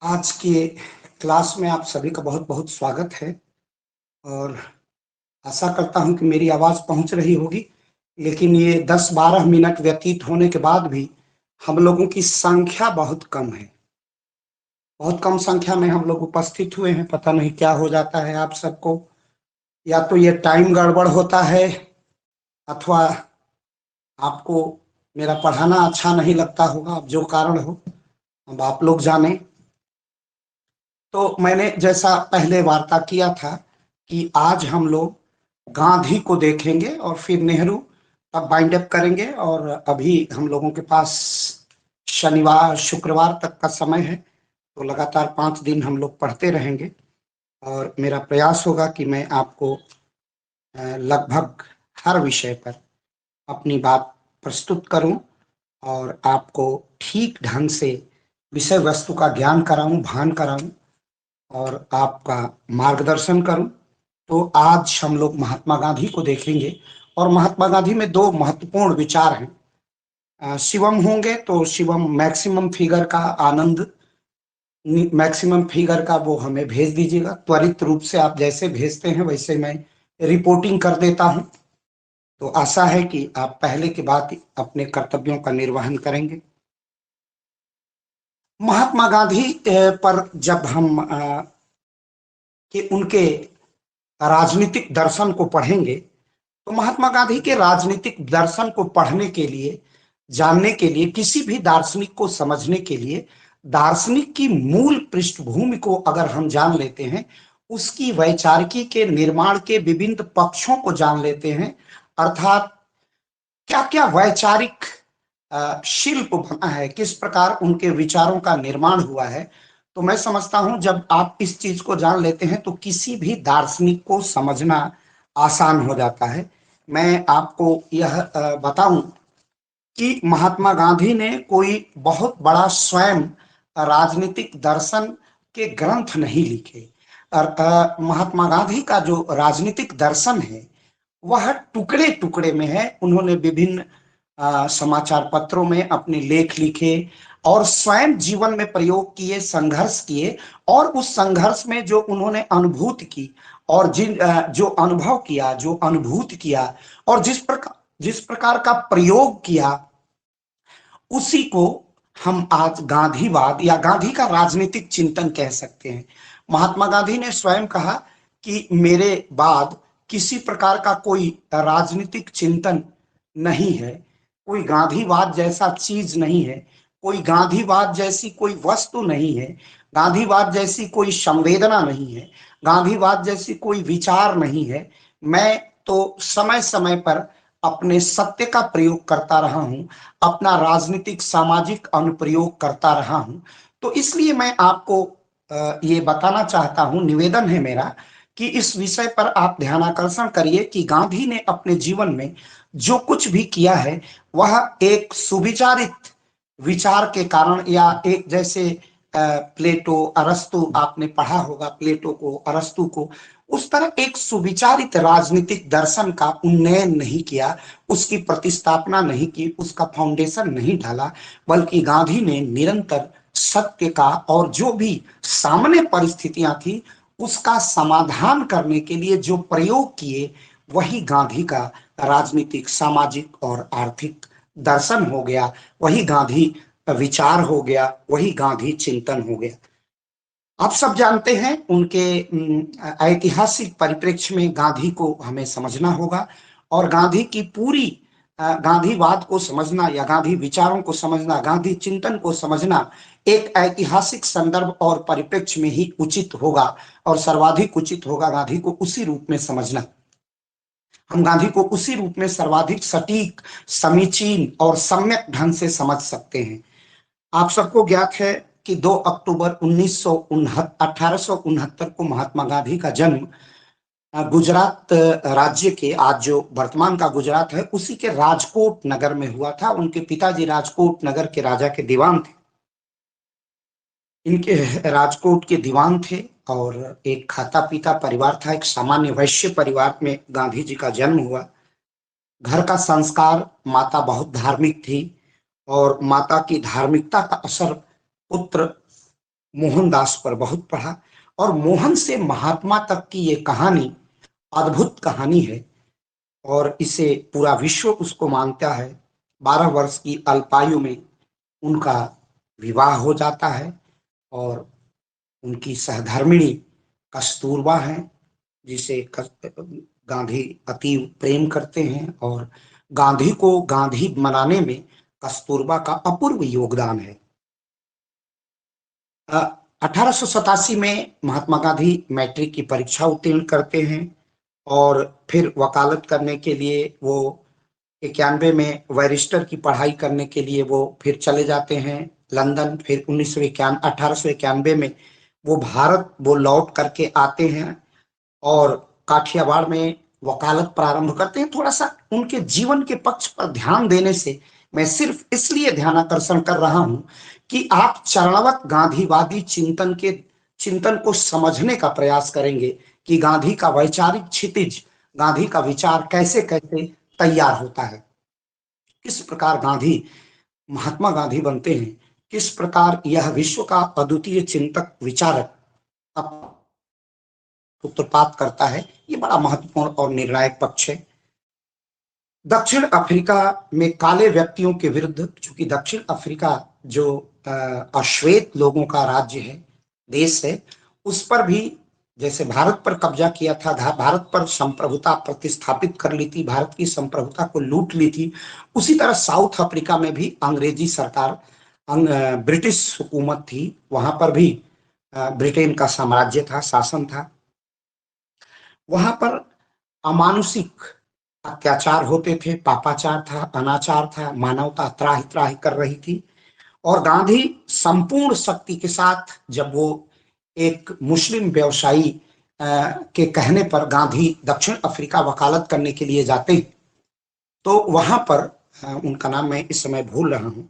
आज के क्लास में आप सभी का बहुत बहुत स्वागत है और आशा करता हूं कि मेरी आवाज़ पहुंच रही होगी। लेकिन ये 10-12 मिनट व्यतीत होने के बाद भी हम लोगों की संख्या बहुत कम है। बहुत कम संख्या में हम लोग उपस्थित हुए हैं। पता नहीं क्या हो जाता है आप सबको, या तो ये टाइम गड़बड़ होता है अथवा आपको मेरा पढ़ाना अच्छा नहीं लगता होगा। अब जो कारण हो, अब आप लोग जाने। तो मैंने जैसा पहले वार्ता किया था कि आज हम लोग गांधी को देखेंगे और फिर नेहरू, तब बाइंड अप करेंगे। और अभी हम लोगों के पास शनिवार शुक्रवार तक का समय है, तो लगातार 5 दिन हम लोग पढ़ते रहेंगे। और मेरा प्रयास होगा कि मैं आपको लगभग हर विषय पर अपनी बात प्रस्तुत करूं और आपको ठीक ढंग से विषय वस्तु का ज्ञान कराऊं, भान कराऊं और आपका मार्गदर्शन करूं। तो आज हम लोग महात्मा गांधी को देखेंगे और महात्मा गांधी में दो महत्वपूर्ण विचार हैं। शिवम होंगे तो शिवम मैक्सिमम फिगर का आनंद, मैक्सिमम फिगर का वो हमें भेज दीजिएगा। त्वरित रूप से आप जैसे भेजते हैं वैसे मैं रिपोर्टिंग कर देता हूं। तो आशा है कि आप पहले के बाद अपने कर्तव्यों का निर्वहन करेंगे। महात्मा गांधी पर जब हम कि उनके राजनीतिक दर्शन को पढ़ेंगे, तो महात्मा गांधी के राजनीतिक दर्शन को पढ़ने के लिए, जानने के लिए, किसी भी दार्शनिक को समझने के लिए दार्शनिक की मूल पृष्ठभूमि को अगर हम जान लेते हैं, उसकी वैचारिकी के निर्माण के विभिन्न पक्षों को जान लेते हैं, अर्थात क्या क्या वैचारिक शिल्प बना है, किस प्रकार उनके विचारों का निर्माण हुआ है, तो मैं समझता हूं जब आप इस चीज को जान लेते हैं तो किसी भी दार्शनिक को समझना आसान हो जाता है। मैं आपको यह बताऊं कि महात्मा गांधी ने कोई बहुत बड़ा स्वयं राजनीतिक दर्शन के ग्रंथ नहीं लिखे। और महात्मा गांधी का जो राजनीतिक दर्शन है वह टुकड़े टुकड़े में है। उन्होंने विभिन्न समाचार पत्रों में अपने लेख लिखे और स्वयं जीवन में प्रयोग किए, संघर्ष किए। और उस संघर्ष में जो उन्होंने अनुभूति की और जो अनुभव किया, जो अनुभूति किया और जिस प्रकार का प्रयोग किया, उसी को हम आज गांधीवाद या गांधी का राजनीतिक चिंतन कह सकते हैं। महात्मा गांधी ने स्वयं कहा कि मेरे बाद किसी प्रकार का कोई राजनीतिक चिंतन नहीं है, कोई गांधीवाद जैसा चीज नहीं है, कोई गांधीवाद जैसी कोई वस्तु नहीं है, गांधीवाद जैसी कोई संवेदना नहीं है, गांधीवाद जैसी कोई विचार नहीं है। मैं तो समय समय पर अपने सत्य का प्रयोग करता रहा हूं, अपना राजनीतिक सामाजिक अनुप्रयोग करता रहा हूं। तो इसलिए मैं आपको ये बताना चाहता हूं, निवेदन है मेरा कि इस विषय पर आप ध्यानाकर्षण करिए कि गांधी ने अपने जीवन में जो कुछ भी किया है वह एक सुविचारित विचार के कारण, या एक जैसे प्लेटो अरस्तु, आपने पढ़ा होगा प्लेटो को, अरस्तु को, उस तरह एक सुविचारित राजनीतिक दर्शन का उन्नयन नहीं किया, उसकी प्रतिस्थापना नहीं की, उसका फाउंडेशन नहीं डाला, बल्कि गांधी ने निरंतर सत्य का और जो भी सामने परिस्थितियां थी उसका समाधान करने के लिए जो प्रयोग किए, वही गांधी का राजनीतिक, सामाजिक और आर्थिक दर्शन हो गया, वही गांधी विचार हो गया, वही गांधी चिंतन हो गया। आप सब जानते हैं उनके ऐतिहासिक परिप्रेक्ष्य में गांधी को हमें समझना होगा। और गांधी की पूरी गांधीवाद को समझना या गांधी विचारों को समझना, गांधी चिंतन को समझना एक ऐतिहासिक संदर्भ और परिप्रेक्ष्य में ही उचित होगा और सर्वाधिक उचित होगा गांधी को उसी रूप में समझना। हम गांधी को उसी रूप में सर्वाधिक सटीक, समीचीन और सम्यक ढंग से समझ सकते हैं। आप सबको ज्ञात है कि 2 अक्टूबर 1869 को महात्मा गांधी का जन्म गुजरात राज्य के, आज जो वर्तमान का गुजरात है, उसी के राजकोट नगर में हुआ था। उनके पिताजी राजकोट नगर के राजा के दीवान थे। इनके राजकोट के दीवान थे और एक खाता पीता परिवार था, एक सामान्य वैश्य परिवार में गांधी जी का जन्म हुआ। घर का संस्कार, माता बहुत धार्मिक थी और माता की धार्मिकता का असर पुत्र मोहनदास पर बहुत पढ़ा, और मोहन से महात्मा तक की ये कहानी अद्भुत कहानी है, और इसे पूरा विश्व उसको मानता है। 12 वर्ष की अल्पायु में उनका विवाह हो जाता है, और उनकी सहधर्मिणी कस्तूरबा है, जिसे गांधी अति प्रेम करते हैं, और गांधी को गांधी बनाने में कस्तूरबा का अपूर्व योगदान है। 1887 में महात्मा गांधी मैट्रिक की परीक्षा उत्तीर्ण करते हैं, और फिर वकालत करने के लिए वो 91 में बैरिस्टर की पढ़ाई करने के लिए वो फिर चले जाते हैं लंदन। फिर 1891 में वो भारत वो लौट करके आते हैं, और काठियावाड़ में वकालत प्रारंभ करते हैं। थोड़ा सा उनके जीवन के पक्ष पर ध्यान देने से मैं सिर्फ इसलिए ध्यानाकर्षण कर रहा हूं कि आप चरणवत गांधीवादी चिंतन को समझने का प्रयास करेंगे कि गांधी का वैचारिक क्षितिज, गांधी का विचार कैसे कैसे तैयार होता है, किस प्रकार गांधी महात्मा गांधी बनते हैं, किस प्रकार यह विश्व का अद्वितीय चिंतक विचारक सूत्रपात करता है। ये बड़ा महत्वपूर्ण और निर्णायक पक्ष है। दक्षिण अफ्रीका में काले व्यक्तियों के विरुद्ध, चूंकि दक्षिण अफ्रीका जो अश्वेत लोगों का राज्य है, देश है, उस पर भी जैसे भारत पर कब्जा किया था, भारत पर संप्रभुता प्रतिस्थापित कर ली थी, भारत की संप्रभुता को लूट ली थी, उसी तरह साउथ अफ्रीका में भी अंग्रेजी सरकार, ब्रिटिश हुकूमत थी, वहां पर भी ब्रिटेन का साम्राज्य था, शासन था। वहां पर अमानुषिक अत्याचार होते थे, पापाचार था, अनाचार था, मानवता त्राहि त्राहि कर रही थी। और गांधी संपूर्ण शक्ति के साथ, जब वो एक मुस्लिम व्यवसायी के कहने पर गांधी दक्षिण अफ्रीका वकालत करने के लिए जाते हैं, तो वहां पर उनका नाम मैं इस समय भूल रहा हूं,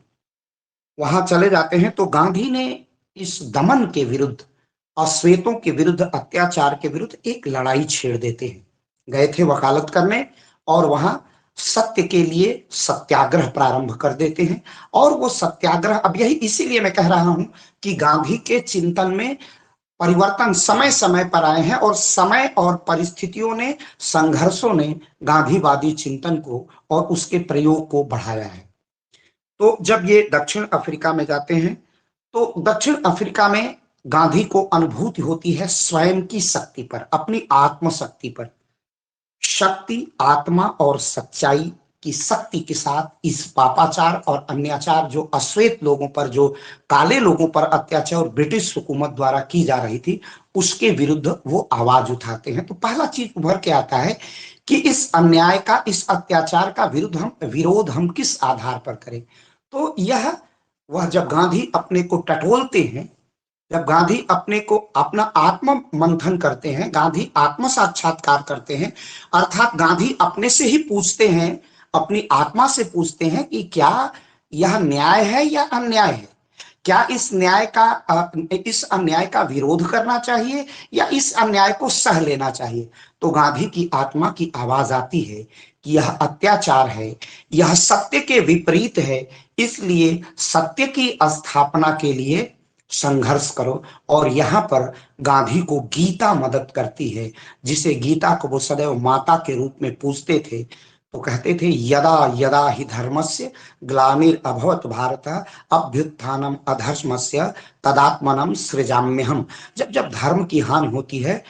वहां चले जाते हैं, तो गांधी ने इस दमन के विरुद्ध, अश्वेतों के विरुद्ध, अत्याचार के विरुद्ध एक लड़ाई छेड़ देते हैं। गए थे वकालत करने, और वहां सत्य के लिए सत्याग्रह प्रारंभ कर देते हैं। और वो सत्याग्रह, अब यही इसीलिए मैं कह रहा हूं कि गांधी के चिंतन में परिवर्तन समय समय पर आए हैं, और समय और परिस्थितियों ने, संघर्षों ने गांधीवादी चिंतन को और उसके प्रयोग को बढ़ाया है। तो जब ये दक्षिण अफ्रीका में जाते हैं, तो दक्षिण अफ्रीका में गांधी को अनुभूति होती है स्वयं की शक्ति पर, अपनी आत्मशक्ति पर। शक्ति, आत्मा और सच्चाई की शक्ति के साथ इस पापाचार और अन्याचार जो अश्वेत लोगों पर, जो काले लोगों पर अत्याचार और ब्रिटिश हुकूमत द्वारा की जा रही थी, उसके विरुद्ध वो आवाज उठाते हैं। तो पहला चीज उभर के आता है कि इस अन्याय का, इस अत्याचार का विरोध हम किस आधार पर करें। तो यह वह जब गांधी अपने को टटोलते हैं, जब गांधी अपने को अपना आत्म मंथन करते हैं, गांधी आत्म साक्षात्कार करते हैं, अर्थात गांधी अपने से ही पूछते हैं, अपनी आत्मा से पूछते हैं कि क्या यह न्याय है या अन्याय है, क्या इस अन्याय का विरोध करना चाहिए या इस अन्याय को सह लेना चाहिए। तो गांधी की आत्मा की आवाज आती है कि यह अत्याचार है, यह सत्य के विपरीत है, इसलिए सत्य की स्थापना के लिए संघर्ष करो। और यहां पर गांधी को गीता मदद करती है, जिसे गीता को वो सदैव माता के रूप में पूजते थे। तो कहते थे, यदा यदा हि धर्मस्य ग्लानिर अभवत भारत अभ्युत्थानम अधर्मस्य तदात्मनम सृजाम्यहम। जब जब धर्म की हानि होती है,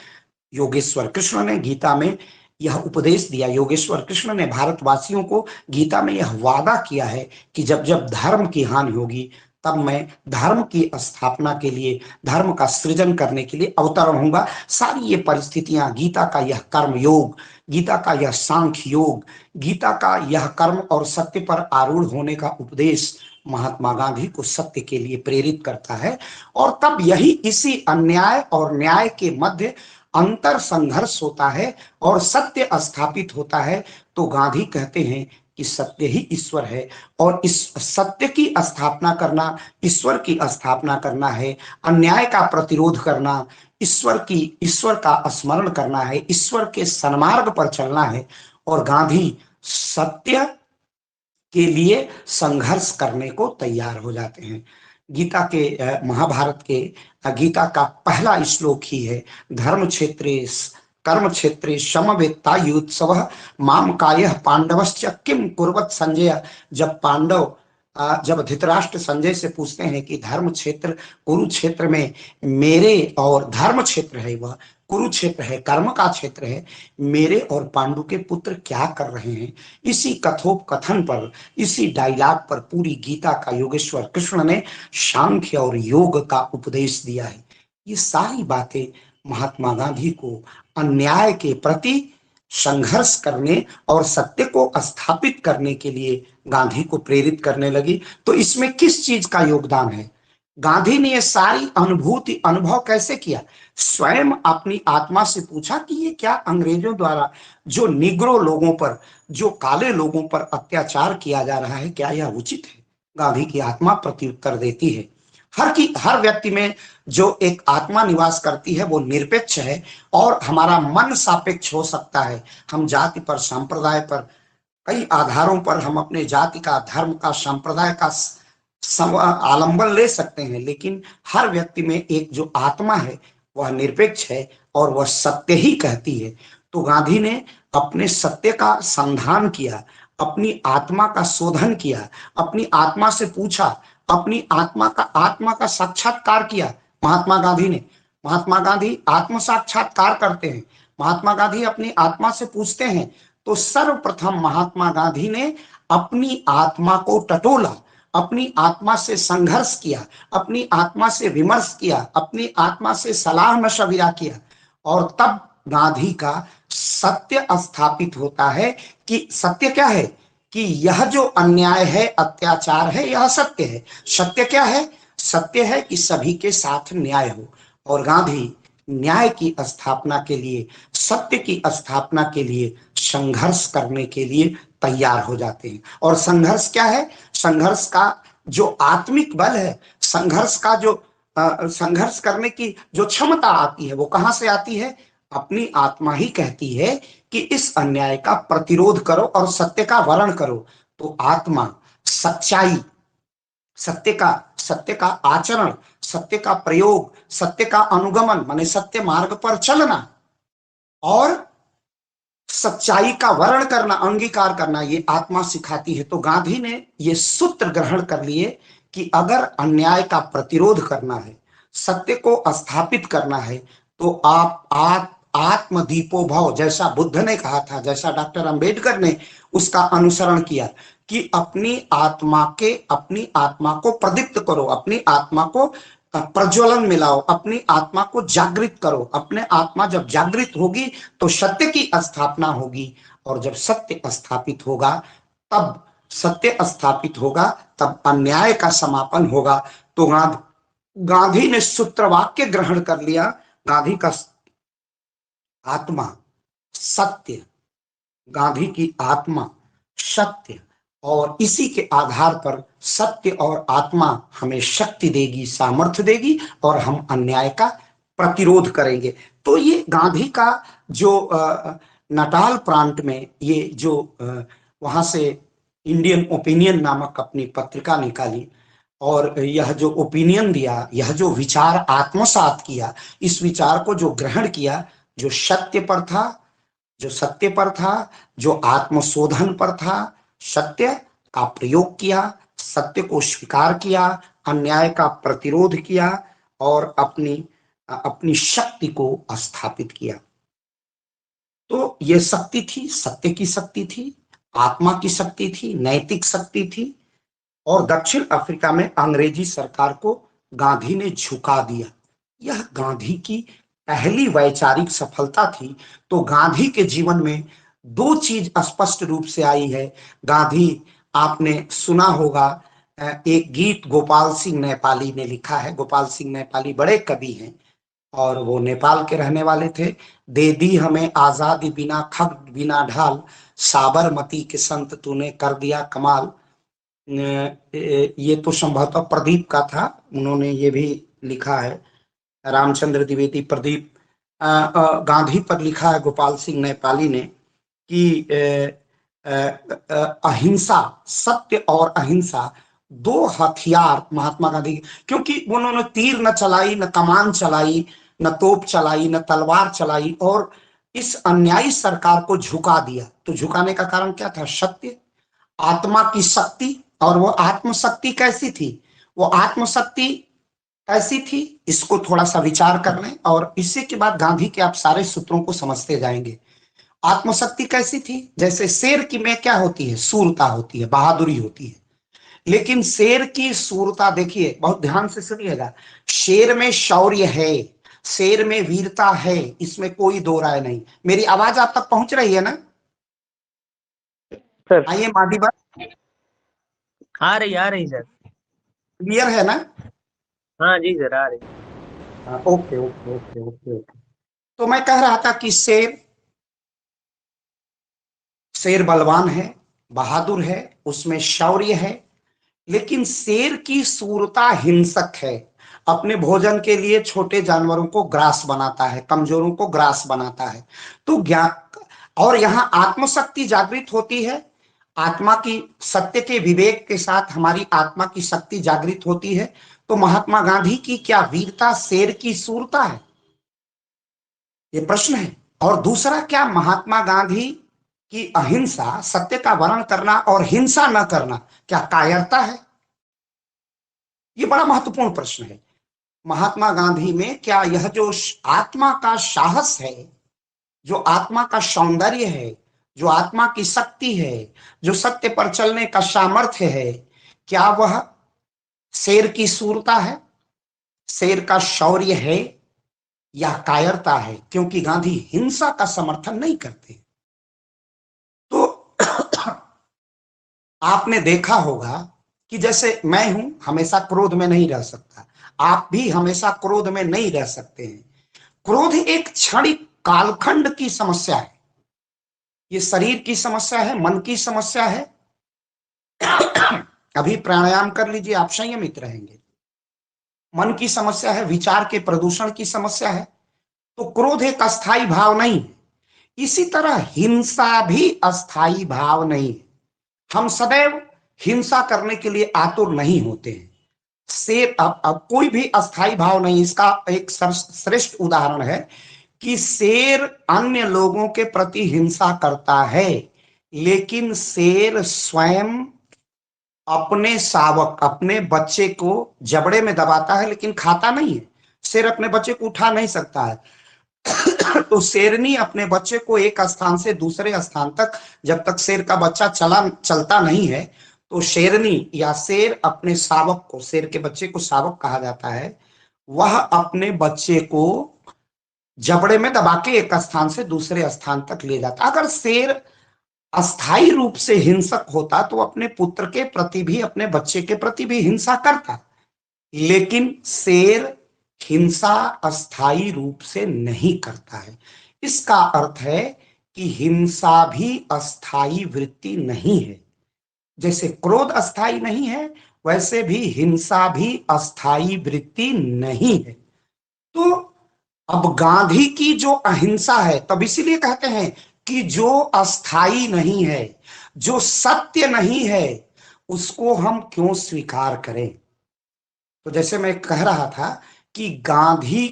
योगेश्वर कृष्ण ने गीता में यह उपदेश दिया, योगेश्वर कृष्ण ने भारतवासियों को गीता में यह वादा किया है कि जब जब धर्म की हानि होगी, तब मैं धर्म की स्थापना के लिए, धर्म का सृजन करने के लिए अवतरण होगा। सारी ये परिस्थितियां, गीता का यह कर्म योग, गीता का यह सांख्य योग, गीता का यह कर्म और सत्य पर आरूढ़ होने का उपदेश महात्मा गांधी को सत्य के लिए प्रेरित करता है। और तब यही इसी अन्याय और न्याय के मध्य अंतर संघर्ष होता है और सत्य स्थापित होता है। तो गांधी कहते हैं कि सत्य ही ईश्वर है, और इस सत्य की स्थापना करना, ईश्वर की स्थापना करना है, अन्याय का प्रतिरोध करना, ईश्वर का स्मरण करना है, ईश्वर के सन्मार्ग पर चलना है। और गांधी सत्य के लिए संघर्ष करने को तैयार हो जाते हैं। गीता के महाभारत के गीता का पहला श्लोक ही है, धर्म क्षेत्रे कर्म क्षेत्रे समवेत्तायुत्सव माम कायः पांडवश्च किम कुर्वत संजय। जब पांडव जब धृतराष्ट्र संजय से पूछते हैं कि धर्म क्षेत्र कुरुक्षेत्र में मेरे, और धर्म क्षेत्र है वह कुरुक्षेत्र है, कर्म का क्षेत्र है, मेरे और पांडु के पुत्र क्या कर रहे हैं, इसी कथोपकथन पर, इसी डायलॉग पर पूरी गीता का योगेश्वर कृष्ण ने सांख्य और योग का उपदेश दिया है। ये सारी बातें महात्मा गांधी को अन्याय के प्रति संघर्ष करने और सत्य को स्थापित करने के लिए गांधी को प्रेरित करने लगी। तो इसमें किस चीज का योगदान है? गांधी ने ये सारी अनुभूति अनुभव कैसे किया? स्वयं अपनी आत्मा से पूछा कि ये क्या अंग्रेजों द्वारा जो निग्रो लोगों पर, जो काले लोगों पर अत्याचार किया जा रहा है, क्या यह उचित है? गांधी की आत्मा प्रत्युत्तर देती है। हर व्यक्ति में जो एक आत्मा निवास करती है वो निरपेक्ष है, और हमारा मन सापेक्ष हो सकता है। हम जाति पर, संप्रदाय पर, कई आधारों पर हम अपने जाति का, धर्म का, संप्रदाय का आलंबन ले सकते हैं, लेकिन हर व्यक्ति में एक जो आत्मा है वह निरपेक्ष है और वह सत्य ही कहती है। तो गांधी ने अपने सत्य का संधान किया, अपनी आत्मा का शोधन किया, अपनी आत्मा से पूछा, अपनी आत्मा का साक्षात्कार किया। महात्मा गांधी आत्म साक्षात्कार करते हैं। महात्मा गांधी अपनी आत्मा से पूछते हैं। तो सर्वप्रथम महात्मा गांधी ने अपनी आत्मा को टटोला, अपनी आत्मा से संघर्ष किया, अपनी आत्मा से विमर्श किया, अपनी आत्मा से सलाह मशविरा किया, और तब गांधी का सत्य स्थापित होता है कि सत्य क्या है, कि यह जो अन्याय है, अत्याचार है, यह सत्य है। सत्य क्या है? सत्य है कि सभी के साथ न्याय हो। और गांधी न्याय की स्थापना के लिए, सत्य की स्थापना के लिए संघर्ष करने के लिए तैयार हो जाते हैं। और संघर्ष क्या है? संघर्ष का जो आत्मिक बल है, संघर्ष का जो संघर्ष करने की जो क्षमता आती है, वो कहां से आती है? अपनी आत्मा ही कहती है कि इस अन्याय का प्रतिरोध करो और सत्य का वर्ण करो। तो आत्मा, सच्चाई, सत्य का आचरण, सत्य का प्रयोग, सत्य का अनुगमन, माने सत्य मार्ग पर चलना और सच्चाई का वर्ण करना, अंगीकार करना, ये आत्मा सिखाती है। तो गांधी ने ये सूत्र ग्रहण कर लिए कि अगर अन्याय का प्रतिरोध करना है, सत्य को स्थापित करना है, तो आप आत्मदीपो भव, जैसा बुद्ध ने कहा था, जैसा डॉक्टर अंबेडकर ने उसका अनुसरण किया कि अपनी आत्मा को प्रदीप्त करो, अपनी आत्मा को प्रज्वलन मिलाओ, अपनी आत्मा को जागृत करो। अपने आत्मा जब जागृत होगी तो सत्य की स्थापना होगी, और जब सत्य स्थापित होगा, तब अन्याय का समापन होगा। तो गांधी ने सूत्रवाक्य ग्रहण कर लिया। गांधी का आत्मा सत्य, गांधी की आत्मा सत्य, और इसी के आधार पर सत्य और आत्मा हमें शक्ति देगी, सामर्थ्य देगी, और हम अन्याय का प्रतिरोध करेंगे। तो ये गांधी का जो नटाल प्रांत में ये जो वहां से इंडियन ओपिनियन नामक अपनी पत्रिका निकाली, और यह जो ओपिनियन दिया, यह जो विचार आत्मसात किया, इस विचार को जो ग्रहण किया, जो सत्य पर था, जो आत्मशोधन पर था, सत्य का प्रयोग किया, सत्य को स्वीकार किया, अन्याय का प्रतिरोध किया, और अपनी शक्ति को स्थापित किया। तो यह शक्ति थी, सत्य की शक्ति थी, आत्मा की शक्ति थी, नैतिक शक्ति थी। और दक्षिण अफ्रीका में अंग्रेजी सरकार को गांधी ने झुका दिया। यह गांधी की पहली वैचारिक सफलता थी। तो गांधी के जीवन में दो चीज स्पष्ट रूप से आई है। गांधी, आपने सुना होगा एक गीत गोपाल सिंह नेपाली ने लिखा है। गोपाल सिंह नेपाली बड़े कवि हैं और वो नेपाल के रहने वाले थे। दे दी हमें आजादी बिना खड्ग बिना ढाल, साबरमती के संत तूने कर दिया कमाल। ये तो संभवतः प्रदीप का था, उन्होंने ये भी लिखा है, रामचंद्र द्विवेदी प्रदीप। गांधी पर लिखा है गोपाल सिंह नेपाली ने कि अहिंसा, सत्य और अहिंसा दो हथियार महात्मा गांधी, क्योंकि उन्होंने तीर न चलाई, न कमान चलाई, न तोप चलाई, न तलवार चलाई, और इस अन्यायी सरकार को झुका दिया। तो झुकाने का कारण क्या था? सत्य, आत्मा की शक्ति। और वो आत्मशक्ति कैसी थी? वो आत्मशक्ति कैसी थी, इसको थोड़ा सा विचार कर लें, और इसी के बाद गांधी के आप सारे सूत्रों को समझते जाएंगे। आत्मशक्ति कैसी थी? जैसे शेर की में क्या होती है? सूरता होती है, बहादुरी होती है। लेकिन शेर की सूरता देखिए, बहुत ध्यान से सुनिएगा, शेर में शौर्य है, शेर में वीरता है, इसमें कोई दो राय नहीं। मेरी आवाज आप तक पहुंच रही है ना? सर आइए मादी बात, आ रही सर। क्लियर है ना? हाँ जी सर, आ रही। हाँ, okay okay okay okay okay. तो मैं कह रहा था कि शेर, शेर बलवान है, बहादुर है, उसमें शौर्य है। लेकिन शेर की सूरता हिंसक है, अपने भोजन के लिए छोटे जानवरों को ग्रास बनाता है, कमजोरों को ग्रास बनाता है। तो ज्ञान, और यहां आत्मशक्ति जागृत होती है, आत्मा की, सत्य के विवेक के साथ हमारी आत्मा की शक्ति जागृत होती है। तो महात्मा गांधी की क्या वीरता शेर की सूरता है? ये प्रश्न है। और दूसरा, क्या महात्मा गांधी की अहिंसा, सत्य का वर्ण करना और हिंसा न करना, क्या कायरता है? ये बड़ा महत्वपूर्ण प्रश्न है। महात्मा गांधी में क्या यह जो आत्मा का साहस है, जो आत्मा का सौंदर्य है, जो आत्मा की शक्ति है, जो सत्य पर चलने का सामर्थ्य है, क्या वह शेर की सूरता है, शेर का शौर्य है, या कायरता है? क्योंकि गांधी हिंसा का समर्थन नहीं करते। तो आपने देखा होगा कि जैसे मैं हूं, हमेशा क्रोध में नहीं रह सकता, आप भी हमेशा क्रोध में नहीं रह सकते हैं। क्रोध एक क्षणिक कालखंड की समस्या है, ये शरीर की समस्या है, मन की समस्या है। अभी प्राणायाम कर लीजिए, आप संयमित रहेंगे। मन की समस्या है, विचार के प्रदूषण की समस्या है। तो क्रोध एक अस्थाई भाव नहीं है। इसी तरह हिंसा भी अस्थाई भाव नहीं है। हम सदैव हिंसा करने के लिए आतुर नहीं होते हैं। शेर, अब कोई भी अस्थाई भाव नहीं। इसका एक श्रेष्ठ उदाहरण है कि शेर अन्य लोगों के प्रति हिंसा करता है, लेकिन शेर स्वयं अपने शावक, अपने बच्चे को जबड़े में दबाता है, लेकिन खाता नहीं है। शेर अपने बच्चे को उठा नहीं सकता है। तो शेरनी अपने बच्चे को एक स्थान से दूसरे स्थान तक, जब तक शेर का बच्चा चलता नहीं है, तो शेरनी या शेर अपने शावक को, शेर के बच्चे को शावक कहा जाता है, वह अपने बच्चे को जबड़े में दबा के एक स्थान से दूसरे स्थान तक ले जाता। अगर शेर अस्थाई रूप से हिंसक होता तो अपने पुत्र के प्रति भी, अपने बच्चे के प्रति भी हिंसा करता। लेकिन शेर हिंसा अस्थाई रूप से नहीं करता है। इसका अर्थ है कि हिंसा भी अस्थाई वृत्ति नहीं है। जैसे क्रोध अस्थाई नहीं है, वैसे भी हिंसा भी अस्थाई वृत्ति नहीं है। तो अब गांधी की जो अहिंसा है, तब इसीलिए कहते हैं कि जो अस्थाई नहीं है, जो सत्य नहीं है, उसको हम क्यों स्वीकार करें? तो जैसे मैं कह रहा था कि गांधी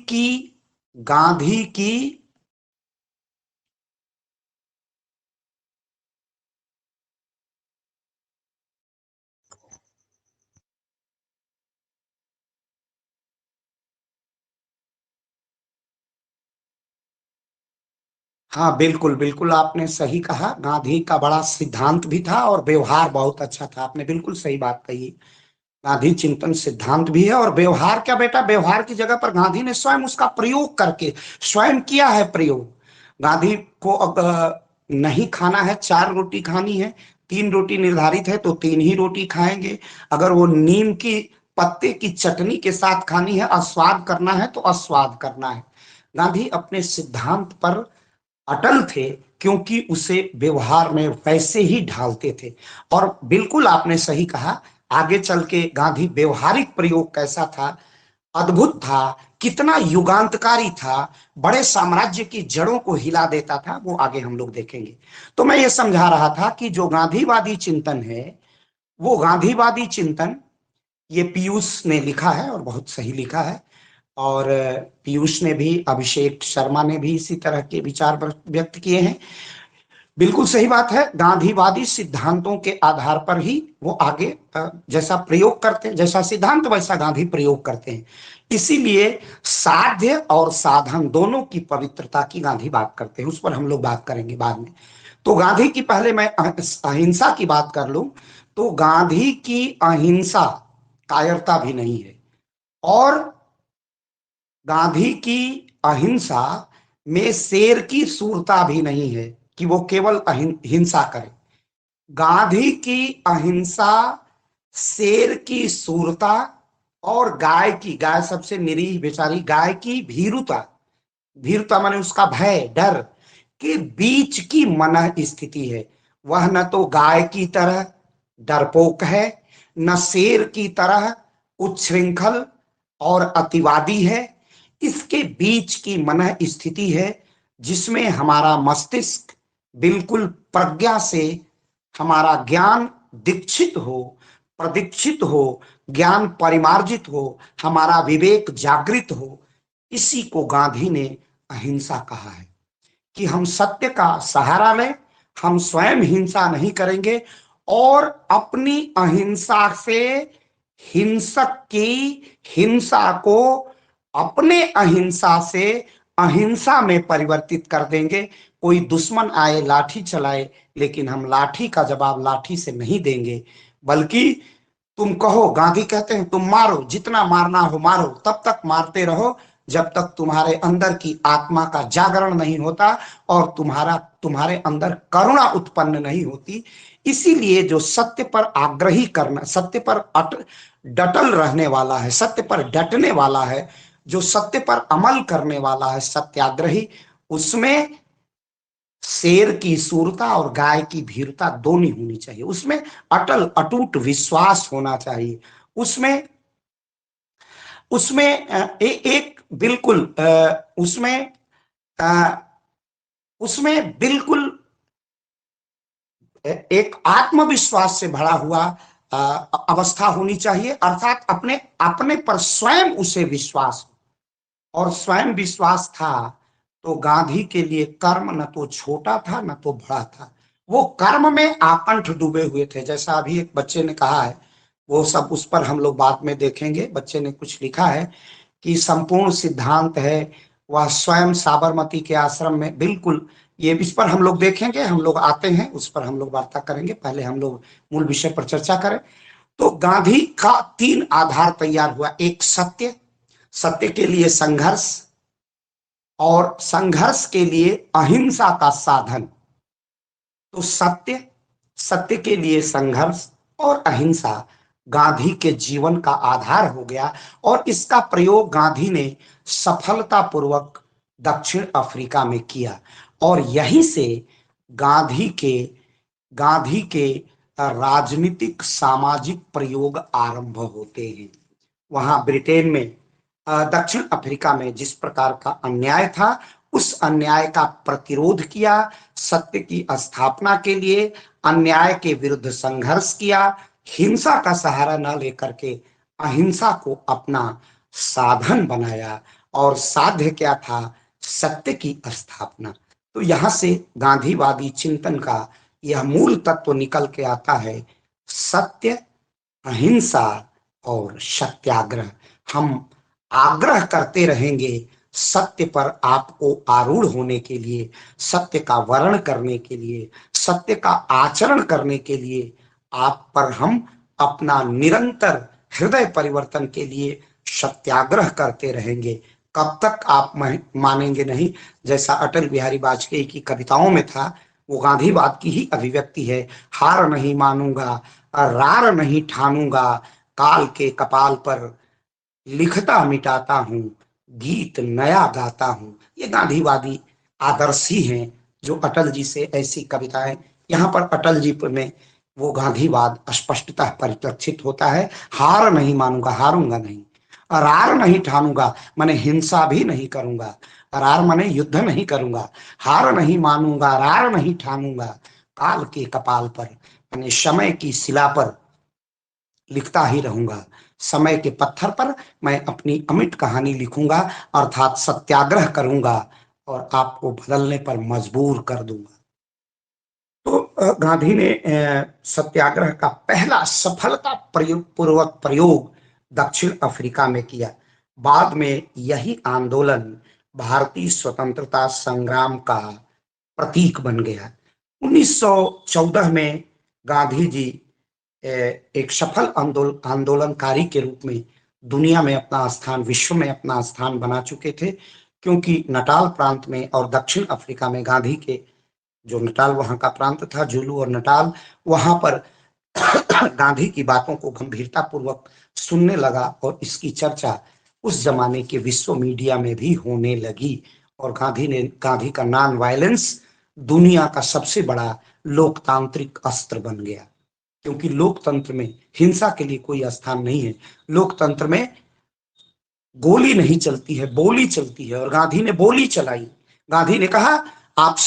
की हाँ बिल्कुल बिल्कुल, आपने सही कहा। गांधी का बड़ा सिद्धांत भी था और व्यवहार बहुत अच्छा था। आपने बिल्कुल सही बात कही। गांधी चिंतन सिद्धांत भी है और व्यवहार क्या बेटा, व्यवहार की जगह पर गांधी ने स्वयं उसका प्रयोग करके स्वयं किया है प्रयोग। गांधी को नहीं खाना है, 4 रोटी खानी है, 3 रोटी निर्धारित है तो 3 ही रोटी खाएंगे। अगर वो नीम की पत्ते की चटनी के साथ खानी है, अस्वाद करना है तो अस्वाद करना है। गांधी अपने सिद्धांत पर अटल थे, क्योंकि उसे व्यवहार में वैसे ही ढालते थे। और बिल्कुल आपने सही कहा, आगे चल के गांधी व्यवहारिक प्रयोग कैसा था, अद्भुत था, कितना युगांतकारी था, बड़े साम्राज्य की जड़ों को हिला देता था, वो आगे हम लोग देखेंगे। तो मैं ये समझा रहा था कि जो गांधीवादी चिंतन है, वो गांधीवादी चिंतन, ये पीयूष ने लिखा है और बहुत सही लिखा है। और पीयूष ने भी, अभिषेक शर्मा ने भी इसी तरह के विचार व्यक्त किए हैं। बिल्कुल सही बात है। गांधीवादी सिद्धांतों के आधार पर ही वो आगे जैसा प्रयोग करते हैं, जैसा सिद्धांत वैसा गांधी प्रयोग करते हैं। इसीलिए साध्य और साधन दोनों की पवित्रता की गांधी बात करते हैं। उस पर हम लोग बात करेंगे बाद में। तो गांधी की, पहले मैं अहिंसा की बात कर लूं, तो गांधी की अहिंसा कायरता भी नहीं है, और गांधी की अहिंसा में शेर की सूरता भी नहीं है कि वो केवल हिंसा करे। गांधी की अहिंसा शेर की सूरता और गाय सबसे निरीह बेचारी गाय की भीरुता, भीरुता माने उसका भय, डर के बीच की मन स्थिति है। वह न तो गाय की तरह डरपोक है, न शेर की तरह उच्छृंखल और अतिवादी है। इसके बीच की मन स्थिति है, जिसमें हमारा मस्तिष्क बिल्कुल प्रज्ञा से, हमारा ज्ञान दीक्षित हो, प्रदीक्षित हो, ज्ञान परिमार्जित हो, हमारा विवेक जागृत हो। इसी को गांधी ने अहिंसा कहा है कि हम सत्य का सहारा लें, हम स्वयं हिंसा नहीं करेंगे, और अपनी अहिंसा से हिंसक की हिंसा को अपने अहिंसा से अहिंसा में परिवर्तित कर देंगे। कोई दुश्मन आए, लाठी चलाए, लेकिन हम लाठी का जवाब लाठी से नहीं देंगे, बल्कि तुम कहो, गांधी कहते हैं तुम मारो, जितना मारना हो मारो, तब तक मारते रहो जब तक तुम्हारे अंदर की आत्मा का जागरण नहीं होता और तुम्हारे अंदर करुणा उत्पन्न नहीं होती। इसीलिए जो सत्य पर आग्रही करना, सत्य पर डटल रहने वाला है, सत्य पर डटने वाला है, जो सत्य पर अमल करने वाला है, सत्याग्रही, उसमें शेर की सूरता और गाय की भीरता दोनों होनी चाहिए। उसमें अटल अटूट विश्वास होना चाहिए। उसमें उसमें एक बिल्कुल उसमें उसमें बिल्कुल एक आत्मविश्वास से भरा हुआ अवस्था होनी चाहिए, अर्थात अपने अपने पर स्वयं उसे विश्वास, और स्वयं विश्वास था तो गांधी के लिए कर्म न तो छोटा था न तो बड़ा था। वो कर्म में आकंठ डूबे हुए थे, जैसा अभी एक बच्चे ने कहा है, वो सब उस पर हम लोग बाद में देखेंगे। बच्चे ने कुछ लिखा है कि संपूर्ण सिद्धांत है वह स्वयं साबरमती के आश्रम में, बिल्कुल ये इस पर हम लोग देखेंगे, हम लोग आते हैं उस पर हम लोग वार्ता करेंगे। पहले हम लोग मूल विषय पर चर्चा करें। तो गांधी का 3 आधार तैयार हुआ। एक सत्य, सत्य के लिए संघर्ष, और संघर्ष के लिए अहिंसा का साधन। तो सत्य, सत्य के लिए संघर्ष और अहिंसा गांधी के जीवन का आधार हो गया, और इसका प्रयोग गांधी ने सफलतापूर्वक दक्षिण अफ्रीका में किया, और यहीं से गांधी के राजनीतिक सामाजिक प्रयोग आरंभ होते हैं। वहां ब्रिटेन में, दक्षिण अफ्रीका में जिस प्रकार का अन्याय था, उस अन्याय का प्रतिरोध किया, सत्य की स्थापना के लिए अन्याय के विरुद्ध संघर्ष किया, हिंसा का सहारा न लेकर के अहिंसा को अपना साधन बनाया, और साध्य क्या था? सत्य की स्थापना। तो यहां से गांधीवादी चिंतन का यह मूल तत्व निकल के आता है, सत्य, अहिंसा और सत्याग्रह। हम आग्रह करते रहेंगे सत्य पर आपको आरूढ़ होने के लिए, सत्य का वर्ण करने के लिए, सत्य का आचरण करने के लिए। आप पर हम अपना निरंतर हृदय परिवर्तन के लिए सत्याग्रह करते रहेंगे। कब तक आप मानेंगे नहीं। जैसा अटल बिहारी वाजपेयी की कविताओं में था, वो गांधीवाद की ही अभिव्यक्ति है। हार नहीं मानूंगा, रार नहीं ठानूंगा, काल के कपाल पर लिखता मिटाता हूं, गीत नया गाता हूं। ये गांधीवादी आदर्श ही हैं जो अटल जी से ऐसी कविताएं, यहाँ पर अटल जी में वो गांधीवाद स्पष्टतः परिलक्षित होता है। हार नहीं मानूंगा, हारूंगा नहीं। रार नहीं ठानूंगा, माने हिंसा भी नहीं करूंगा। रार माने युद्ध नहीं करूंगा। हार नहीं मानूंगा, रार नहीं ठानूंगा, काल के कपाल पर माने समय की शिला पर लिखता ही रहूंगा। समय के पत्थर पर मैं अपनी अमिट कहानी लिखूंगा, अर्थात सत्याग्रह करूंगा और आपको बदलने पर मजबूर कर दूंगा। तो गांधी ने सत्याग्रह का पहला सफलता पूर्वक प्रयोग दक्षिण अफ्रीका में किया। बाद में यही आंदोलन भारतीय स्वतंत्रता संग्राम का प्रतीक बन गया। 1914 में गांधी जी एक सफल आंदोलनकारी के रूप में दुनिया में अपना स्थान, विश्व में अपना स्थान बना चुके थे, क्योंकि नटाल प्रांत में और दक्षिण अफ्रीका में गांधी के, जो नटाल वहां का प्रांत था, जुलू और नटाल, वहां पर गांधी की बातों को गंभीरता पूर्वक सुनने लगा और इसकी चर्चा उस जमाने के विश्व मीडिया में भी होने लगी। और गांधी का नॉन वायलेंस दुनिया का सबसे बड़ा लोकतांत्रिक अस्त्र बन गया, क्योंकि लोकतंत्र में हिंसा के लिए कोई स्थान नहीं है। लोकतंत्र में गोली नहीं चलती है, बोली चलती है, और गांधी ने बोली चलाई। गांधी ने कहा, आप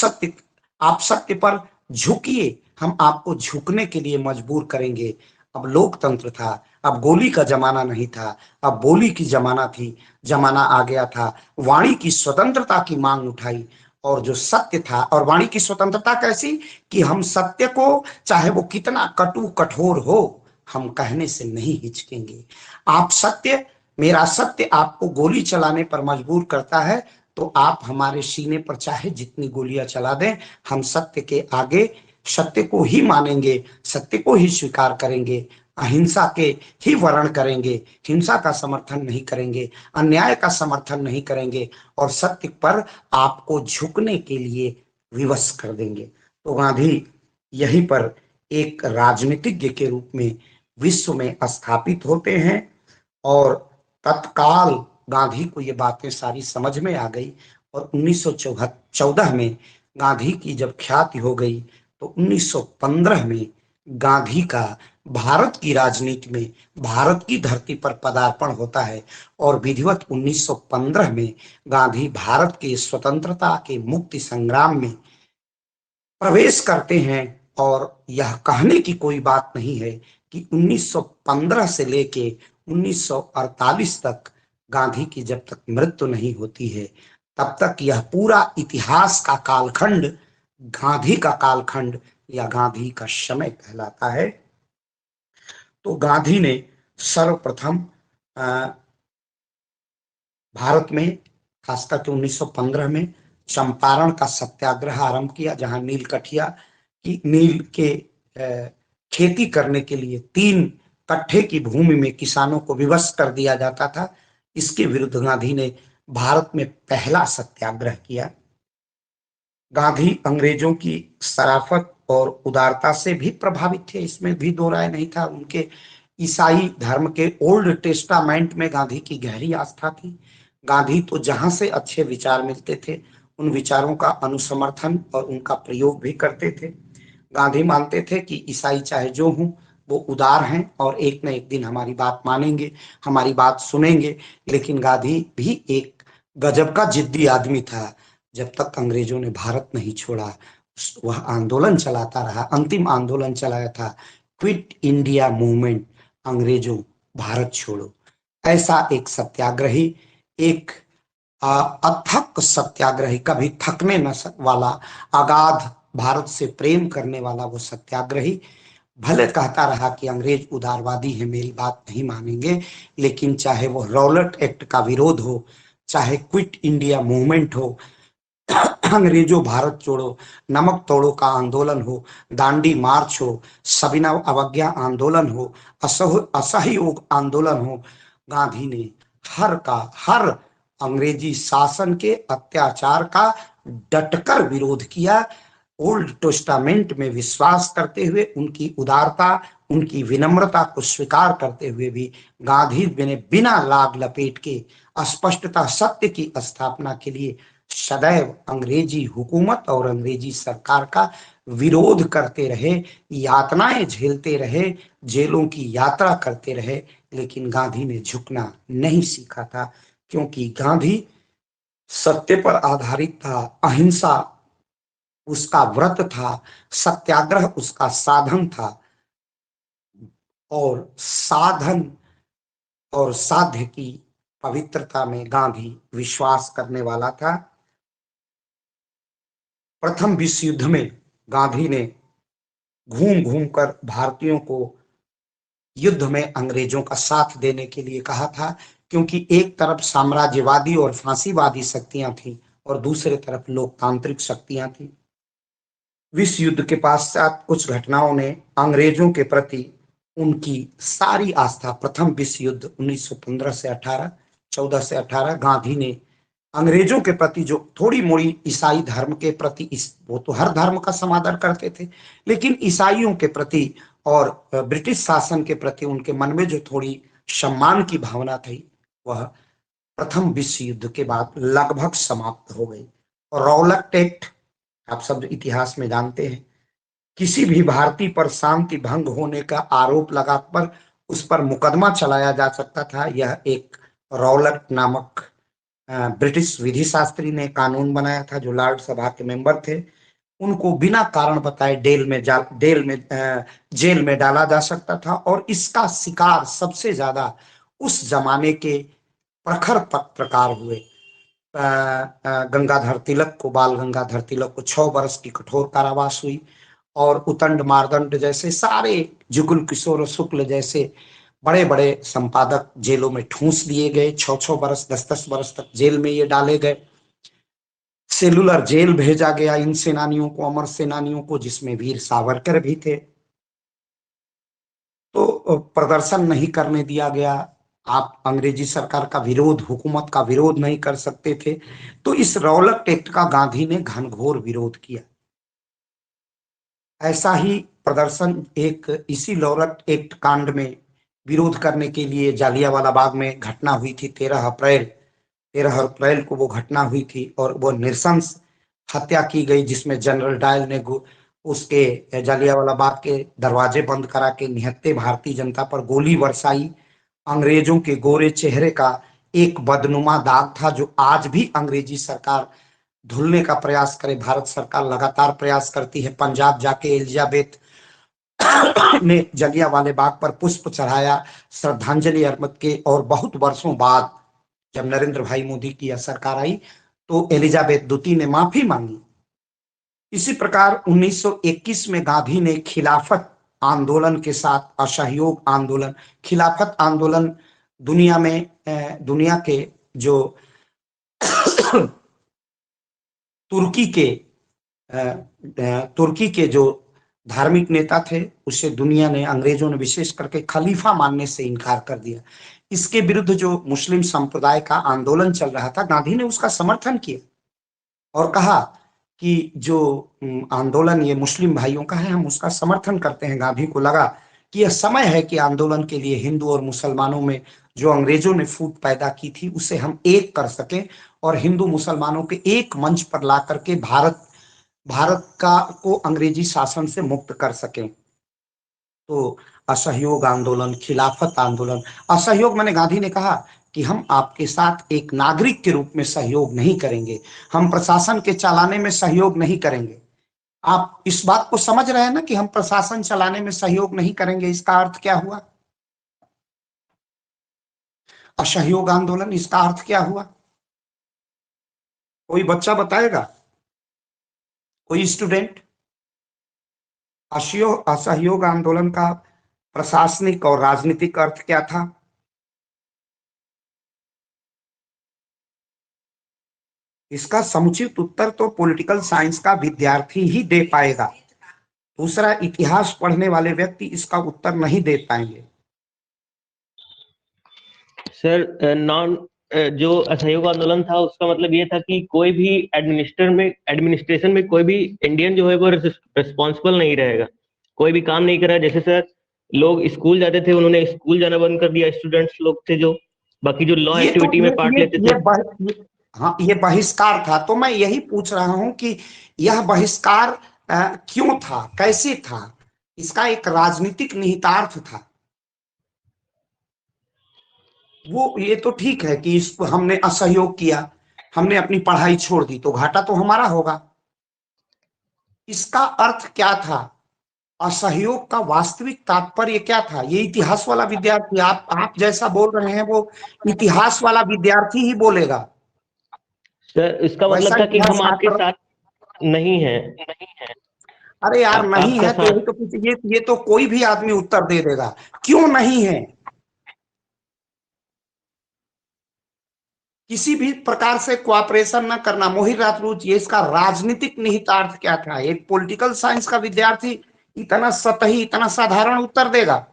सत्य पर झुकिए, हम आपको झुकने के लिए मजबूर करेंगे। अब लोकतंत्र था, अब गोली का जमाना नहीं था, अब बोली की जमाना आ गया था। वाणी की स्वतंत्रता की मांग उठाई, और जो सत्य था, और वाणी की स्वतंत्रता कैसी कि हम सत्य को, चाहे वो कितना कटु कठोर हो, हम कहने से नहीं हिचकेंगे। आप सत्य, मेरा सत्य आपको गोली चलाने पर मजबूर करता है, तो आप हमारे सीने पर चाहे जितनी गोलियां चला दें, हम सत्य के आगे सत्य को ही मानेंगे, सत्य को ही स्वीकार करेंगे, अहिंसा के ही वर्ण करेंगे, हिंसा का समर्थन नहीं करेंगे, अन्याय का समर्थन नहीं करेंगे, और सत्य पर आपको झुकने के लिए विवश कर देंगे। तो गांधी यहीं पर एक राजनीतिज्ञ के रूप में विश्व में स्थापित होते हैं, और तत्काल गांधी को ये बातें सारी समझ में आ गई। और 1914 में गांधी की जब ख्याति हो गई, तो 1915 में गांधी का भारत की राजनीति में, भारत की धरती पर पदार्पण होता है, और विधिवत 1915 में गांधी भारत के स्वतंत्रता के मुक्ति संग्राम में प्रवेश करते हैं। और यह कहने की कोई बात नहीं है कि 1915 से लेके 1948 तक गांधी की जब तक मृत्यु नहीं होती है, तब तक यह पूरा इतिहास का कालखंड गांधी का कालखंड या गांधी का समय कहलाता है। तो गांधी ने सर्वप्रथम भारत में, खासकर के 1915 में, चंपारण का सत्याग्रह आरंभ किया, जहां नील के खेती करने के लिए 3 कट्ठे की भूमि में किसानों को विवश कर दिया जाता था। इसके विरुद्ध गांधी ने भारत में पहला सत्याग्रह किया। गांधी अंग्रेजों की शराफत और उदारता से भी प्रभावित थे, इसमें भी दो राय नहीं था। उनके ईसाई धर्म के ओल्ड टेस्टामेंट में गांधी की गहरी आस्था थी। गांधी तो जहां से अच्छे विचार मिलते थे, उन विचारों का अनुसमर्थन और उनका प्रयोग भी करते थे। गांधी मानते थे कि ईसाई चाहे जो हों, वो उदार हैं और एक न एक दिन हमारी बात मानेंगे, हमारी बात सुनेंगे। लेकिन गांधी भी एक गजब का जिद्दी आदमी था। जब तक अंग्रेजों ने भारत नहीं छोड़ा, वह आंदोलन चलाता रहा। अंतिम आंदोलन चलाया था क्विट इंडिया मूवमेंट, अंग्रेजों भारत छोड़ो। ऐसा एक सत्याग्रही, एक अथक सत्याग्रही, कभी थकने न वाला, अगाध भारत से प्रेम करने वाला वो सत्याग्रही भले कहता रहा कि अंग्रेज उदारवादी है, मेरी बात नहीं मानेंगे, लेकिन चाहे वो रॉलेट एक्ट का विरोध हो, चाहे क्विट इंडिया मूवमेंट हो, अंग्रेजों भारत छोड़ो, नमक तोड़ो का आंदोलन हो, दांडी मार्च हो, सविनय अवज्ञा आंदोलन हो, असहयोग आंदोलन हो, गांधी ने हर अंग्रेजी शासन के अत्याचार का डटकर विरोध किया। ओल्ड टेस्टामेंट में विश्वास करते हुए, उनकी उदारता, उनकी विनम्रता को स्वीकार करते हुए भी गांधी ने बिना लाग लपेट के स्पष्टता सत्य की स्थापना के लिए सदैव अंग्रेजी हुकूमत और अंग्रेजी सरकार का विरोध करते रहे, यातनाएं झेलते रहे, जेलों की यात्रा करते रहे। लेकिन गांधी ने झुकना नहीं सीखा था, क्योंकि गांधी सत्य पर आधारित था, अहिंसा उसका व्रत था, सत्याग्रह उसका साधन था। और साधन और साध्य की पवित्रता में गांधी विश्वास करने वाला था। प्रथम विश्व युद्ध में गांधी ने घूम घूम कर भारतीयों को युद्ध में अंग्रेजों का साथ देने के लिए कहा था, क्योंकि एक तरफ साम्राज्यवादी और फांसीवादी शक्तियां थीं और दूसरे तरफ लोकतांत्रिक शक्तियां थीं। विश्व युद्ध के पश्चात कुछ घटनाओं ने अंग्रेजों के प्रति उनकी सारी आस्था, प्रथम विश्व युद्ध 1915 से 18, 14 से 18, गांधी ने अंग्रेजों के प्रति जो थोड़ी मोड़ी ईसाई धर्म के प्रति, वो तो हर धर्म का समादर करते थे, लेकिन ईसाइयों के प्रति और ब्रिटिश शासन के प्रति उनके मन में जो थोड़ी सम्मान की भावना थी, वह प्रथम विश्व युद्ध के बाद लगभग समाप्त हो गई। और रौलट एक्ट आप सब इतिहास में जानते हैं, किसी भी भारतीय पर शांति भंग होने का आरोप लगा पर उस पर मुकदमा चलाया जा सकता था। यह एक रौलट नामक ब्रिटिश विधि शास्त्री ने कानून बनाया था, जो लॉर्ड सभा के मेंबर थे। उनको बिना कारण बताए जेल में डाला जा सकता था। और इसका शिकार सबसे ज्यादा उस जमाने के प्रखर पत्रकार हुए। गंगाधर तिलक को, बाल गंगाधर तिलक को 6 वर्ष की कठोर कारावास हुई, और उतंड मारदंड जैसे सारे, जुगल किशोर शुक्ल जैसे बड़े बड़े संपादक जेलों में ठूंस दिए गए। 6-6 वर्ष, 10-10 वर्ष तक जेल में ये डाले गए। सेलुलर जेल भेजा गया इन सेनानियों को, अमर सेनानियों को, जिसमें वीर सावरकर भी थे। तो प्रदर्शन नहीं करने दिया गया। आप अंग्रेजी सरकार का विरोध, हुकूमत का विरोध नहीं कर सकते थे। तो इस रौलट एक्ट का गांधी ने घनघोर विरोध किया। ऐसा ही प्रदर्शन एक इसी रौलट एक्ट कांड में विरोध करने के लिए जालियांवाला बाग में घटना हुई थी। 13 अप्रैल को वो घटना हुई थी और वो नृशंस हत्या की गई, जिसमें जनरल डायल ने उसके जालियांवाला बाग के दरवाजे बंद करा के निहत्थे भारतीय जनता पर गोली बरसाई। अंग्रेजों के गोरे चेहरे का एक बदनुमा दाग था, जो आज भी अंग्रेजी सरकार धुलने का प्रयास करे। भारत सरकार लगातार प्रयास करती है। पंजाब जाके एलिजाबेथ ने जलियांवाले बाग पर पुष्प चढ़ाया, श्रद्धांजलि अर्पित की। और बहुत वर्षों बाद जब नरेंद्र भाई मोदी की यह सरकार आई, तो एलिजाबेथ द्वितीय ने माफी मांगी। इसी प्रकार 1921 में गांधी ने खिलाफत आंदोलन के साथ असहयोग आंदोलन, खिलाफत आंदोलन दुनिया के जो तुर्की के जो धार्मिक नेता थे, उसे दुनिया ने, अंग्रेजों ने विशेष करके खलीफा मानने से इनकार कर दिया। इसके विरुद्ध जो मुस्लिम संप्रदाय का आंदोलन चल रहा था, गांधी ने उसका समर्थन किया और कहा कि जो आंदोलन ये मुस्लिम भाइयों का है, हम उसका समर्थन करते हैं। गांधी को लगा कि यह समय है कि आंदोलन के लिए हिंदू और मुसलमानों में जो अंग्रेजों ने फूट पैदा की थी, उसे हम एक कर सकें और हिंदू मुसलमानों के एक मंच पर ला करके भारत को अंग्रेजी शासन से मुक्त कर सकें। तो असहयोग आंदोलन, खिलाफत आंदोलन, असहयोग मैंने, गांधी ने कहा कि हम आपके साथ एक नागरिक के रूप में सहयोग नहीं करेंगे, हम प्रशासन के चलाने में सहयोग नहीं करेंगे। आप इस बात को समझ रहे हैं ना कि हम प्रशासन चलाने में सहयोग नहीं करेंगे, इसका अर्थ क्या हुआ? असहयोग आंदोलन, इसका अर्थ क्या हुआ? कोई बच्चा बताएगा? कोई स्टूडेंट? असहयोग आंदोलन का प्रशासनिक और राजनीतिक अर्थ क्या था? इसका समुचित उत्तर तो पॉलिटिकल साइंस का विद्यार्थी ही दे पाएगा। दूसरा, इतिहास पढ़ने वाले व्यक्ति इसका उत्तर नहीं दे पाएंगे। सर, जो असहयोग आंदोलन था उसका मतलब ये था कि कोई भी एडमिनिस्ट्रेशन में कोई भी इंडियन जो है वो रिस्पॉन्सिबल नहीं रहेगा, कोई भी काम नहीं करा। जैसे सर, लोग स्कूल जाते थे, उन्होंने स्कूल जाना बंद कर दिया। स्टूडेंट्स लोग थे जो बाकी जो लॉ एक्टिविटी में पार्ट लेते थे। हाँ, ये बहिष्कार था। तो मैं यही पूछ रहा हूं कि यह बहिष्कार क्यों था, कैसे था? इसका एक राजनीतिक निहितार्थ था। वो ये तो ठीक है कि इसको हमने असहयोग किया, हमने अपनी पढ़ाई छोड़ दी, तो घाटा तो हमारा होगा। इसका अर्थ क्या था? असहयोग का वास्तविक तात्पर्य क्या था? ये इतिहास वाला विद्यार्थी, आप जैसा बोल रहे हैं वो इतिहास वाला विद्यार्थी ही बोलेगा। सर इसका वैसा मतलब था कि इतिहास हम आपके छात्र, साथ नहीं हैं। अरे यार नहीं आपका है तो साथ यही तो कुछ, ये तो कोई भी आदमी उत्तर दे देगा, क्यों नहीं है? किसी भी प्रकार से कोऑपरेशन न करना, मोहित राजपूत, ये इसका राजनीतिक निहितार्थ क्या था? एक पॉलिटिकल साइंस का विद्यार्थी इतना सतही, इतना साधारण उत्तर देगा?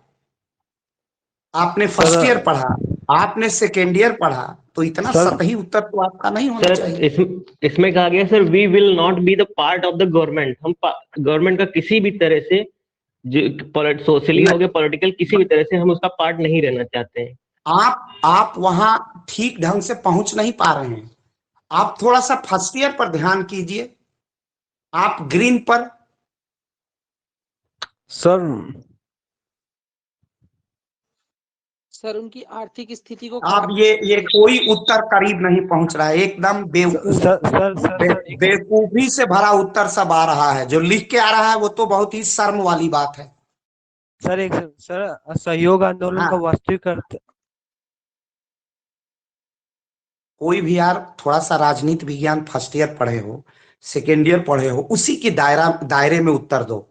आपने फर्स्ट ईयर सर पढ़ा, आपने सेकेंड ईयर पढ़ा, तो इतना सर सतही उत्तर तो आपका नहीं होना सर चाहिए। इसमें कहा गया sir, we will not be the part of the government. हम गवर्नमेंट का किसी भी तरह से, सोशली हो गया, पॉलिटिकल, किसी भी तरह से हम उसका पार्ट नहीं रहना चाहते हैं। आप वहां ठीक ढंग से पहुंच नहीं पा रहे हैं। आप थोड़ा सा फर्स्ट ईयर पर ध्यान कीजिए, आप ग्रीन पर। सर सर उनकी आर्थिक स्थिति को आप ये कोई उत्तर करीब नहीं पहुंच रहा है, एकदम बेवकूफ, सर सर सर सर एक बेवकूफी से भरा उत्तर सब आ रहा है। जो लिख के आ रहा है वो तो बहुत ही शर्म वाली बात है। सर एक सर असहयोग आंदोलन हाँ। का वास्तविक अर्थ। कोई भी यार थोड़ा सा राजनीति विज्ञान फर्स्ट ईयर पढ़े हो, सेकेंड ईयर पढ़े हो, उसी की दायरे में उत्तर दो।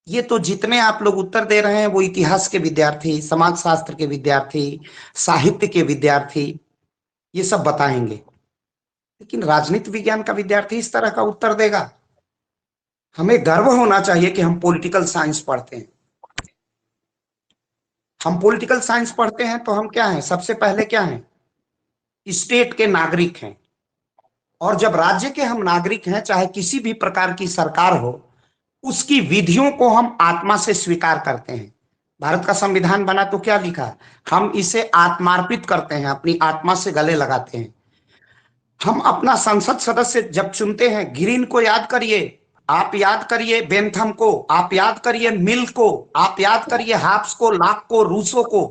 ये तो जितने आप लोग उत्तर दे रहे हैं वो इतिहास के विद्यार्थी, समाज शास्त्र के विद्यार्थी, साहित्य के विद्यार्थी ये सब बताएंगे, लेकिन राजनीति विज्ञान का विद्यार्थी इस तरह का उत्तर देगा? हमें गर्व होना चाहिए कि हम पॉलिटिकल साइंस पढ़ते हैं। हम पॉलिटिकल साइंस पढ़ते हैं तो हम क्या हैं? सबसे पहले क्या हैं? स्टेट के नागरिक हैं। और जब राज्य के हम नागरिक हैं, चाहे किसी भी प्रकार की सरकार हो, उसकी विधियों को हम आत्मा से स्वीकार करते हैं। भारत का संविधान बना तो क्या लिखा? हम इसे आत्मार्पित करते हैं, अपनी आत्मा से गले लगाते हैं। हम अपना संसद सदस्य जब चुनते हैं, ग्रीन को याद करिए, आप याद करिए बेंथम को, आप याद करिए मिल को, आप याद करिए हाब्स को, लॉक को, रूसो को।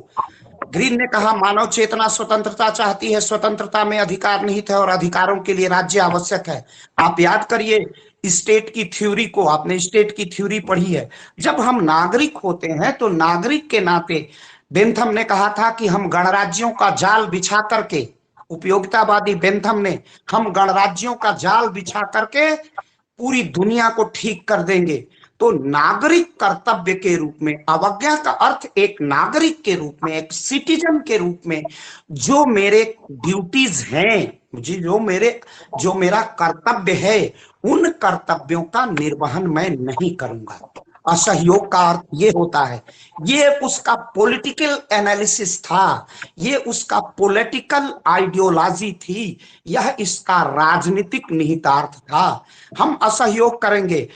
ग्रीन ने कहा मानव चेतना स्वतंत्रता चाहती है, स्वतंत्रता में अधिकार निहित है और अधिकारों के लिए राज्य आवश्यक है। आप याद करिए स्टेट की थ्योरी को, आपने स्टेट की थ्योरी पढ़ी है। जब हम नागरिक होते हैं तो नागरिक के नाते बेंथम ने कहा था कि हम गणराज्यों का जाल बिछा करके, उपयोगितावादी बेंथम ने, हम गणराज्यों का जाल बिछा करके पूरी दुनिया को ठीक कर देंगे। तो नागरिक कर्तव्य के रूप में, अवज्ञा का अर्थ एक नागरिक के रूप में, एक सिटीजन के रूप में जो मेरे ड्यूटीज हैं, मुझे जो मेरा कर्तव्य है, उन कर्तव्यों का निर्वहन मैं नहीं करूंगा। असहयोग का अर्थ ये होता है। ये उसका पॉलिटिकल एनालिसिस था, ये उसका पॉलिटिकल आइडियोलॉजी थी, यह इसका राजनीतिक निहितार्थ था। हम असहयोग करेंगे,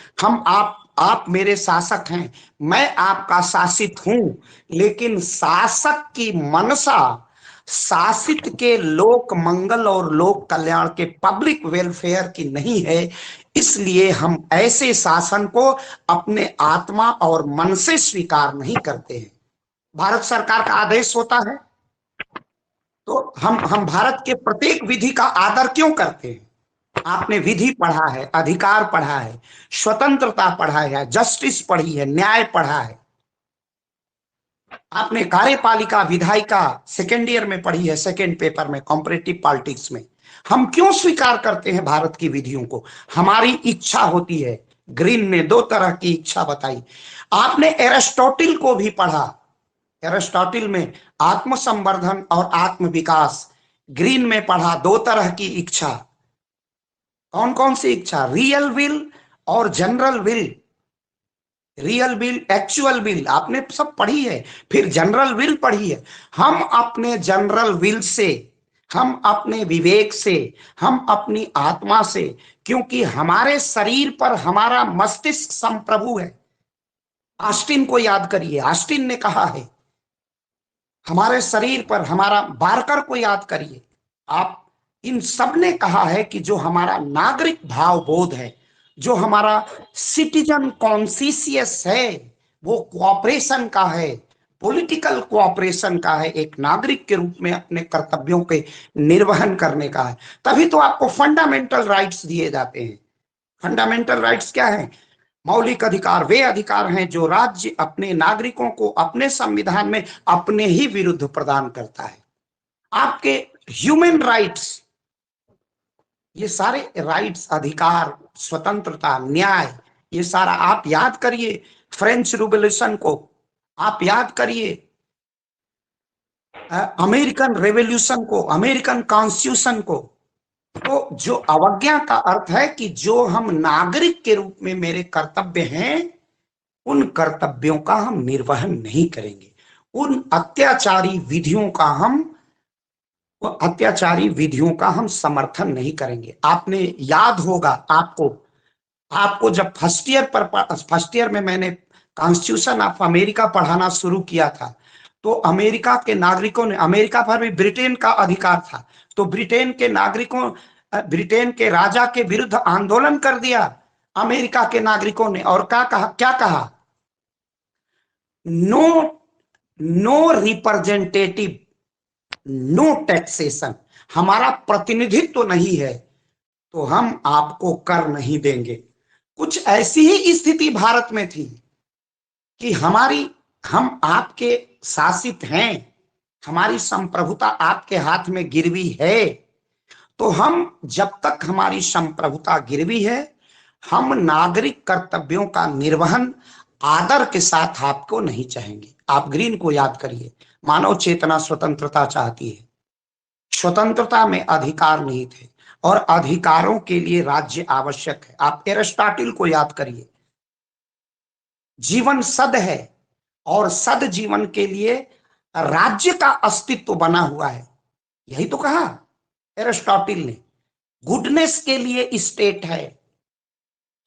आप मेरे शासक हैं, मैं आपका शासित हूं, लेकिन शासक की मनसा शासित के लोक मंगल और लोक कल्याण के, पब्लिक वेलफेयर की नहीं है। इसलिए हम ऐसे शासन को अपने आत्मा और मन से स्वीकार नहीं करते हैं। भारत सरकार का आदेश होता है तो हम भारत के प्रत्येक विधि का आदर क्यों करते हैं? आपने विधि पढ़ा है, अधिकार पढ़ा है, स्वतंत्रता पढ़ा है, जस्टिस पढ़ी है, न्याय पढ़ा है, आपने कार्यपालिका विधायिका सेकेंड ईयर में पढ़ी है, सेकेंड पेपर में, कॉम्परेटिव पॉलिटिक्स में। हम क्यों स्वीकार करते हैं भारत की विधियों को? हमारी इच्छा होती है। ग्रीन ने दो तरह की इच्छा बताई। आपने एरिस्टोटल को भी पढ़ा, एरिस्टोटल में आत्म संवर्धन और आत्म विकास। ग्रीन में पढ़ा दो तरह की इच्छा। कौन कौन सी इच्छा? रियल विल और general will. Real will, actual will आपने सब पढ़ी है, फिर जनरल विल पढ़ी है। हम अपने जनरल विल से, हम अपने विवेक से, हम अपनी आत्मा से, क्योंकि हमारे शरीर पर हमारा मस्तिष्क संप्रभु है। ऑस्टिन को याद करिए, ऑस्टिन ने कहा है हमारे शरीर पर हमारा, बारकर को याद करिए, आप इन सब ने कहा है कि जो हमारा नागरिक भाव बोध है, जो हमारा सिटीजन कॉन्शियस है, वो कोऑपरेशन का है, पॉलिटिकल कोऑपरेशन का है, एक नागरिक के रूप में अपने कर्तव्यों के निर्वहन करने का है। तभी तो आपको फंडामेंटल राइट्स दिए जाते हैं। फंडामेंटल राइट्स क्या है? मौलिक अधिकार वे अधिकार हैं जो राज्य अपने नागरिकों को अपने संविधान में अपने ही विरुद्ध प्रदान करता है। आपके ह्यूमन राइट्स, ये सारे राइट्स, अधिकार, स्वतंत्रता, न्याय, ये सारा आप याद करिए। फ्रेंच रिवॉल्यूशन को आप याद करिए, अमेरिकन रेवोल्यूशन को, अमेरिकन कॉन्स्टिट्यूशन को। तो जो अवज्ञा का अर्थ है कि जो हम नागरिक के रूप में मेरे कर्तव्य हैं, उन कर्तव्यों का हम निर्वहन नहीं करेंगे, उन अत्याचारी विधियों का हम समर्थन नहीं करेंगे। आपने याद होगा, आपको जब फर्स्ट ईयर में मैंने कॉन्स्टिट्यूशन ऑफ अमेरिका पढ़ाना शुरू किया था, तो अमेरिका के नागरिकों ने, अमेरिका पर भी ब्रिटेन का अधिकार था, तो ब्रिटेन के नागरिकों, ब्रिटेन के राजा के विरुद्ध आंदोलन कर दिया अमेरिका के नागरिकों ने। और क्या कहा? नो रिप्रेजेंटेटिव, नो टैक्सेशन, हमारा प्रतिनिधित्व नहीं है तो हम आपको कर नहीं देंगे। कुछ ऐसी ही स्थिति भारत में थी कि हम आपके शासित हैं, हमारी संप्रभुता आपके हाथ में गिरवी है, तो हम, जब तक हमारी संप्रभुता गिरवी है, हम नागरिक कर्तव्यों का निर्वहन आदर के साथ आपको नहीं चाहेंगे। आप ग्रीन को याद करिए, मानव चेतना स्वतंत्रता चाहती है, स्वतंत्रता में अधिकार नहीं थे और अधिकारों के लिए राज्य आवश्यक है। आप एरिस्टोटल को याद करिए, जीवन सद है और सद जीवन के लिए राज्य का अस्तित्व बना हुआ है, यही तो कहा एरिस्टोटल ने। गुडनेस के लिए स्टेट है,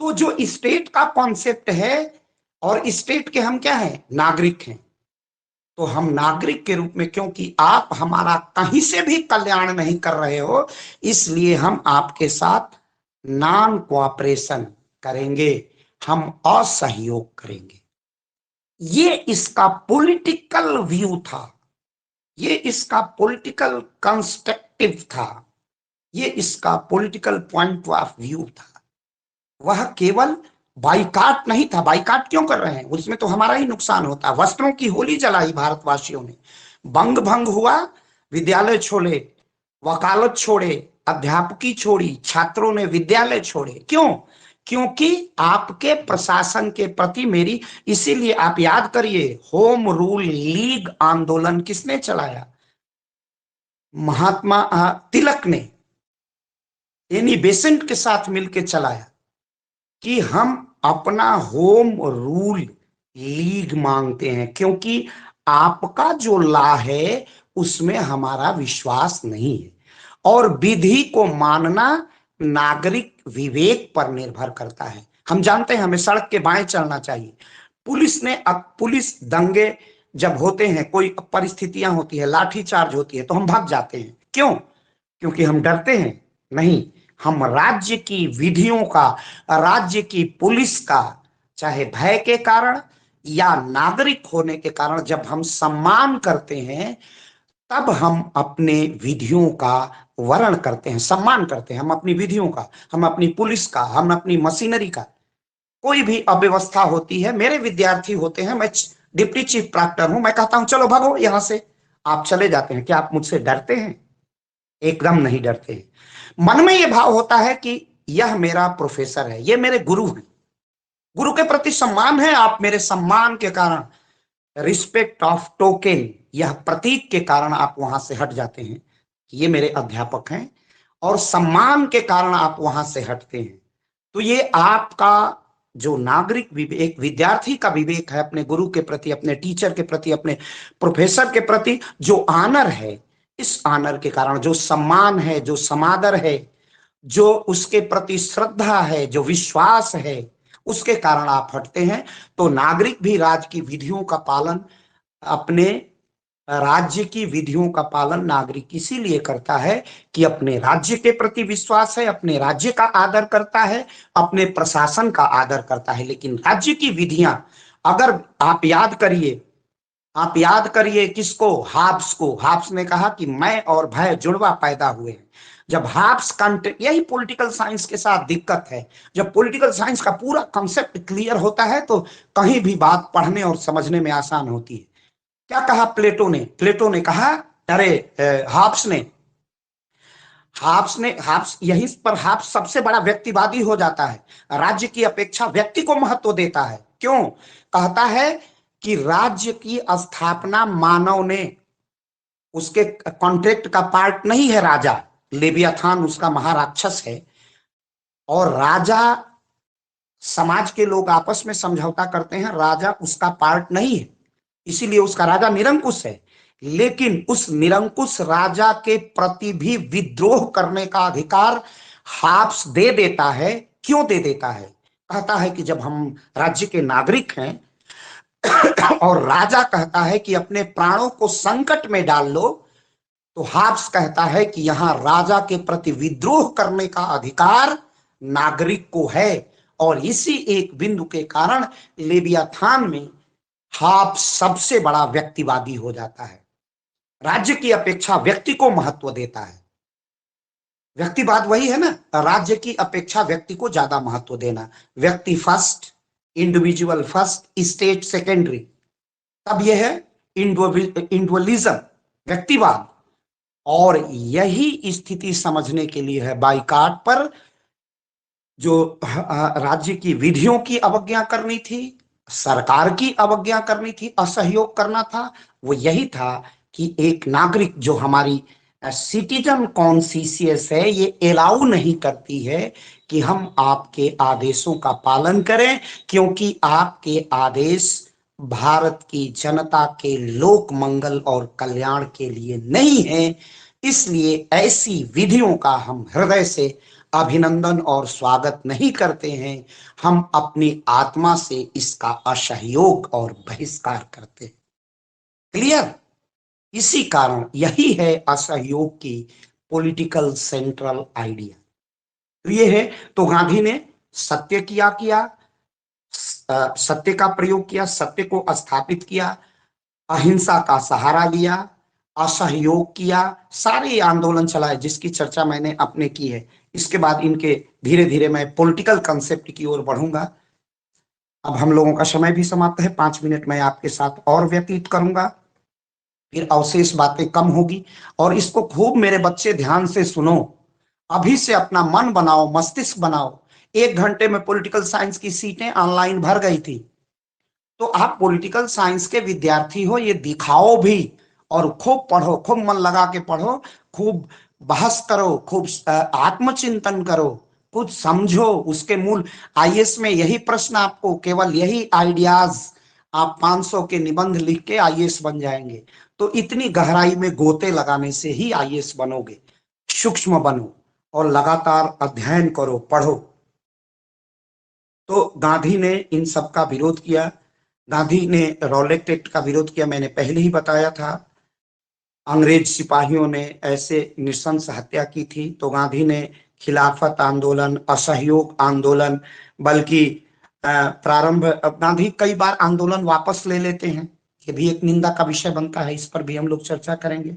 तो जो स्टेट का कॉन्सेप्ट है, और स्टेट के हम क्या हैं? नागरिक हैं। तो हम नागरिक के रूप में, क्योंकि आप हमारा कहीं से भी कल्याण नहीं कर रहे हो, इसलिए हम आपके साथ नॉन कोऑपरेशन करेंगे, हम असहयोग करेंगे। ये इसका पॉलिटिकल व्यू था, ये इसका पॉलिटिकल कंस्ट्रक्टिव था, ये इसका पॉलिटिकल पॉइंट ऑफ व्यू था। वह केवल बाइकाट नहीं था। बाइकाट क्यों कर रहे हैं? उसमें तो हमारा ही नुकसान होता। वस्त्रों की होली जलाई भारतवासियों ने, बंग भंग हुआ, विद्यालय छोड़े, वकालत छोड़े, अध्यापकी छोड़ी, छात्रों ने विद्यालय छोड़े। क्यों? क्योंकि आपके प्रशासन के प्रति मेरी, इसीलिए आप याद करिए, होम रूल लीग आंदोलन किसने चलाया? महात्मा तिलक ने एनी बेसेंट के साथ मिलकर चलाया कि हम अपना होम रूल लीग मांगते हैं, क्योंकि आपका जो लॉ है उसमें हमारा विश्वास नहीं है। और विधि को मानना नागरिक विवेक पर निर्भर करता है। हम जानते हैं हमें सड़क के बाएं चलना चाहिए। पुलिस दंगे जब होते हैं, कोई परिस्थितियां होती है, लाठीचार्ज होती है, तो हम भाग जाते हैं। क्यों? क्योंकि हम डरते हैं? नहीं, हम राज्य की विधियों का, राज्य की पुलिस का, चाहे भय के कारण या नागरिक होने के कारण, जब हम सम्मान करते हैं, तब हम अपने विधियों का वर्ण करते हैं, सम्मान करते हैं। हम अपनी विधियों का, हम अपनी पुलिस का, हम अपनी मशीनरी का। कोई भी अव्यवस्था होती है, मेरे विद्यार्थी होते हैं, मैं डिप्टी चीफ प्रॉक्टर हूं, मैं कहता हूं चलो भागो यहां से, आप चले जाते हैं। क्या आप मुझसे डरते हैं? एकदम नहीं डरते हैं। मन में यह भाव होता है कि यह मेरा प्रोफेसर है, ये मेरे गुरु हैं, गुरु के प्रति सम्मान है। आप मेरे सम्मान के कारण, रिस्पेक्ट ऑफ टोकन, यह प्रतीक के कारण आप वहां से हट जाते हैं कि ये मेरे अध्यापक हैं, और सम्मान के कारण आप वहां से हटते हैं। तो ये आपका जो नागरिक विवेक, विद्यार्थी का विवेक है अपने गुरु के प्रति, अपने टीचर के प्रति, अपने प्रोफेसर के प्रति जो आनर है, इस आनर के कारण, जो सम्मान है, जो समादर है, जो उसके प्रति श्रद्धा है, जो विश्वास है, उसके कारण आप हटते हैं। तो नागरिक भी राज्य की विधियों का पालन, अपने राज्य की विधियों का पालन नागरिक इसीलिए करता है कि अपने राज्य के प्रति विश्वास है, अपने राज्य का आदर करता है, अपने प्रशासन का आदर करता है। लेकिन राज्य की विधियां, अगर आप याद करिए किसको? हाब्स को। हाब्स ने कहा कि मैं और भय जुड़वा पैदा हुए हैं। जब हाब्स कंटेक्ट, यही पॉलिटिकल साइंस के साथ दिक्कत है, जब पॉलिटिकल साइंस का पूरा कंसेप्ट क्लियर होता है तो कहीं भी बात पढ़ने और समझने में आसान होती है। क्या कहा प्लेटो ने? प्लेटो ने कहा, अरे हाब्स यहीं पर हाब्स सबसे बड़ा व्यक्तिवादी हो जाता है, राज्य की अपेक्षा व्यक्ति को महत्व देता है। क्यों? कहता है कि राज्य की स्थापना मानव ने, उसके कॉन्ट्रैक्ट का पार्ट नहीं है राजा, लेवियाथान उसका महाराक्षस है, और राजा, समाज के लोग आपस में समझौता करते हैं, राजा उसका पार्ट नहीं है, इसीलिए उसका राजा निरंकुश है। लेकिन उस निरंकुश राजा के प्रति भी विद्रोह करने का अधिकार हाब्स दे देता है। क्यों दे देता है? कहता है कि जब हम राज्य के नागरिक हैं और राजा कहता है कि अपने प्राणों को संकट में डाल लो, तो हाब्स कहता है कि यहां राजा के प्रति विद्रोह करने का अधिकार नागरिक को है। और इसी एक बिंदु के कारण लेवियाथान में हाब्स सबसे बड़ा व्यक्तिवादी हो जाता है, राज्य की अपेक्षा व्यक्ति को महत्व देता है। व्यक्तिवाद वही है ना, राज्य की अपेक्षा व्यक्ति को ज्यादा महत्व देना, व्यक्ति first, individual first, state secondary, तब यह है इंडिविजुअलिज्म, व्यक्तिवाद। और यही स्थिति समझने के लिए है बाइकाट पर जो राज्य की विधियों की अवज्ञा करनी थी, सरकार की अवज्ञा करनी थी, असहयोग करना था, वो यही था कि एक नागरिक जो हमारी सिटीजन कॉन्शियस है, ये एलाउ नहीं करती है कि हम आपके आदेशों का पालन करें, क्योंकि आपके आदेश भारत की जनता के लोक मंगल और कल्याण के लिए नहीं है। इसलिए ऐसी विधियों का हम हृदय से अभिनंदन और स्वागत नहीं करते हैं, हम अपनी आत्मा से इसका असहयोग और बहिष्कार करते हैं। क्लियर? इसी कारण यही है असहयोग की पॉलिटिकल सेंट्रल आइडिया। तो ये है, तो गांधी ने सत्य किया, सत्य का प्रयोग किया, सत्य को स्थापित किया, अहिंसा का सहारा लिया, असहयोग किया, सारे आंदोलन चलाए जिसकी चर्चा मैंने अपने की है। इसके बाद इनके धीरे धीरे मैं पॉलिटिकल कंसेप्ट की ओर बढ़ूंगा। अब हम लोगों का समय भी समाप्त है, 5 मिनट मैं आपके साथ और व्यतीत करूंगा, फिर अवशेष बातें कम होगी। और इसको खूब मेरे बच्चे ध्यान से सुनो, अभी से अपना मन बनाओ, मस्तिष्क बनाओ। 1 घंटे में पॉलिटिकल साइंस की सीटें ऑनलाइन भर गई थी, तो आप पॉलिटिकल साइंस के विद्यार्थी हो, ये दिखाओ भी, और खूब पढ़ो, खूब मन लगा के पढ़ो, खूब बहस करो, खूब आत्मचिंतन करो, कुछ समझो उसके मूल। आईएएस में यही प्रश्न आपको, केवल यही आइडियाज, आप 500 के निबंध लिख के आईएएस बन जाएंगे। तो इतनी गहराई में गोते लगाने से ही आईएएस बनोगे। सूक्ष्म बनो और लगातार अध्ययन करो, पढ़ो। तो गांधी ने इन सब का विरोध किया। गांधी ने रॉलेट एक्ट का विरोध किया, मैंने पहले ही बताया था। अंग्रेज सिपाहियों ने ऐसे नृशंस हत्या की थी, तो गांधी ने खिलाफत आंदोलन, असहयोग आंदोलन, बल्कि प्रारंभ, गांधी कई बार आंदोलन वापस ले लेते हैं, ये भी एक निंदा का विषय बनता है, इस पर भी हम लोग चर्चा करेंगे।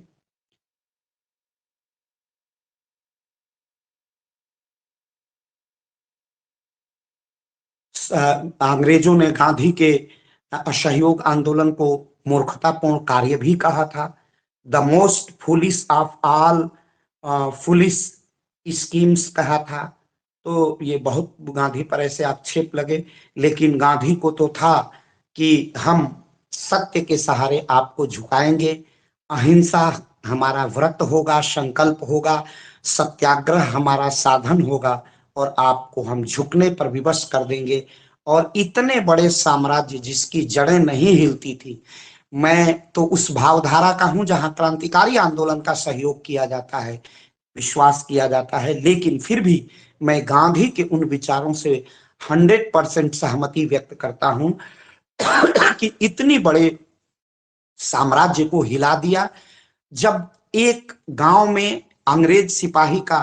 अंग्रेजों ने गांधी के असहयोग आंदोलन को मूर्खतापूर्ण कार्य भी कहा था, the most foolish of all foolish schemes कहा था। तो ये बहुत गांधी पर ऐसे आक्षेप लगे, लेकिन गांधी को तो था कि हम सत्य के सहारे आपको झुकाएंगे, अहिंसा हमारा व्रत होगा, संकल्प होगा, सत्याग्रह हमारा साधन होगा, और आपको हम झुकने पर विवश कर देंगे। और इतने बड़े साम्राज्य जिसकी जड़ें नहीं हिलती थी, मैं तो उस भावधारा का हूं जहां क्रांतिकारी आंदोलन का सहयोग किया जाता है, विश्वास किया जाता है, लेकिन फिर भी मैं गांधी के उन विचारों से 100% सहमति व्यक्त करता हूं कि इतनी बड़े साम्राज्य को हिला दिया। जब एक गांव में अंग्रेज सिपाही का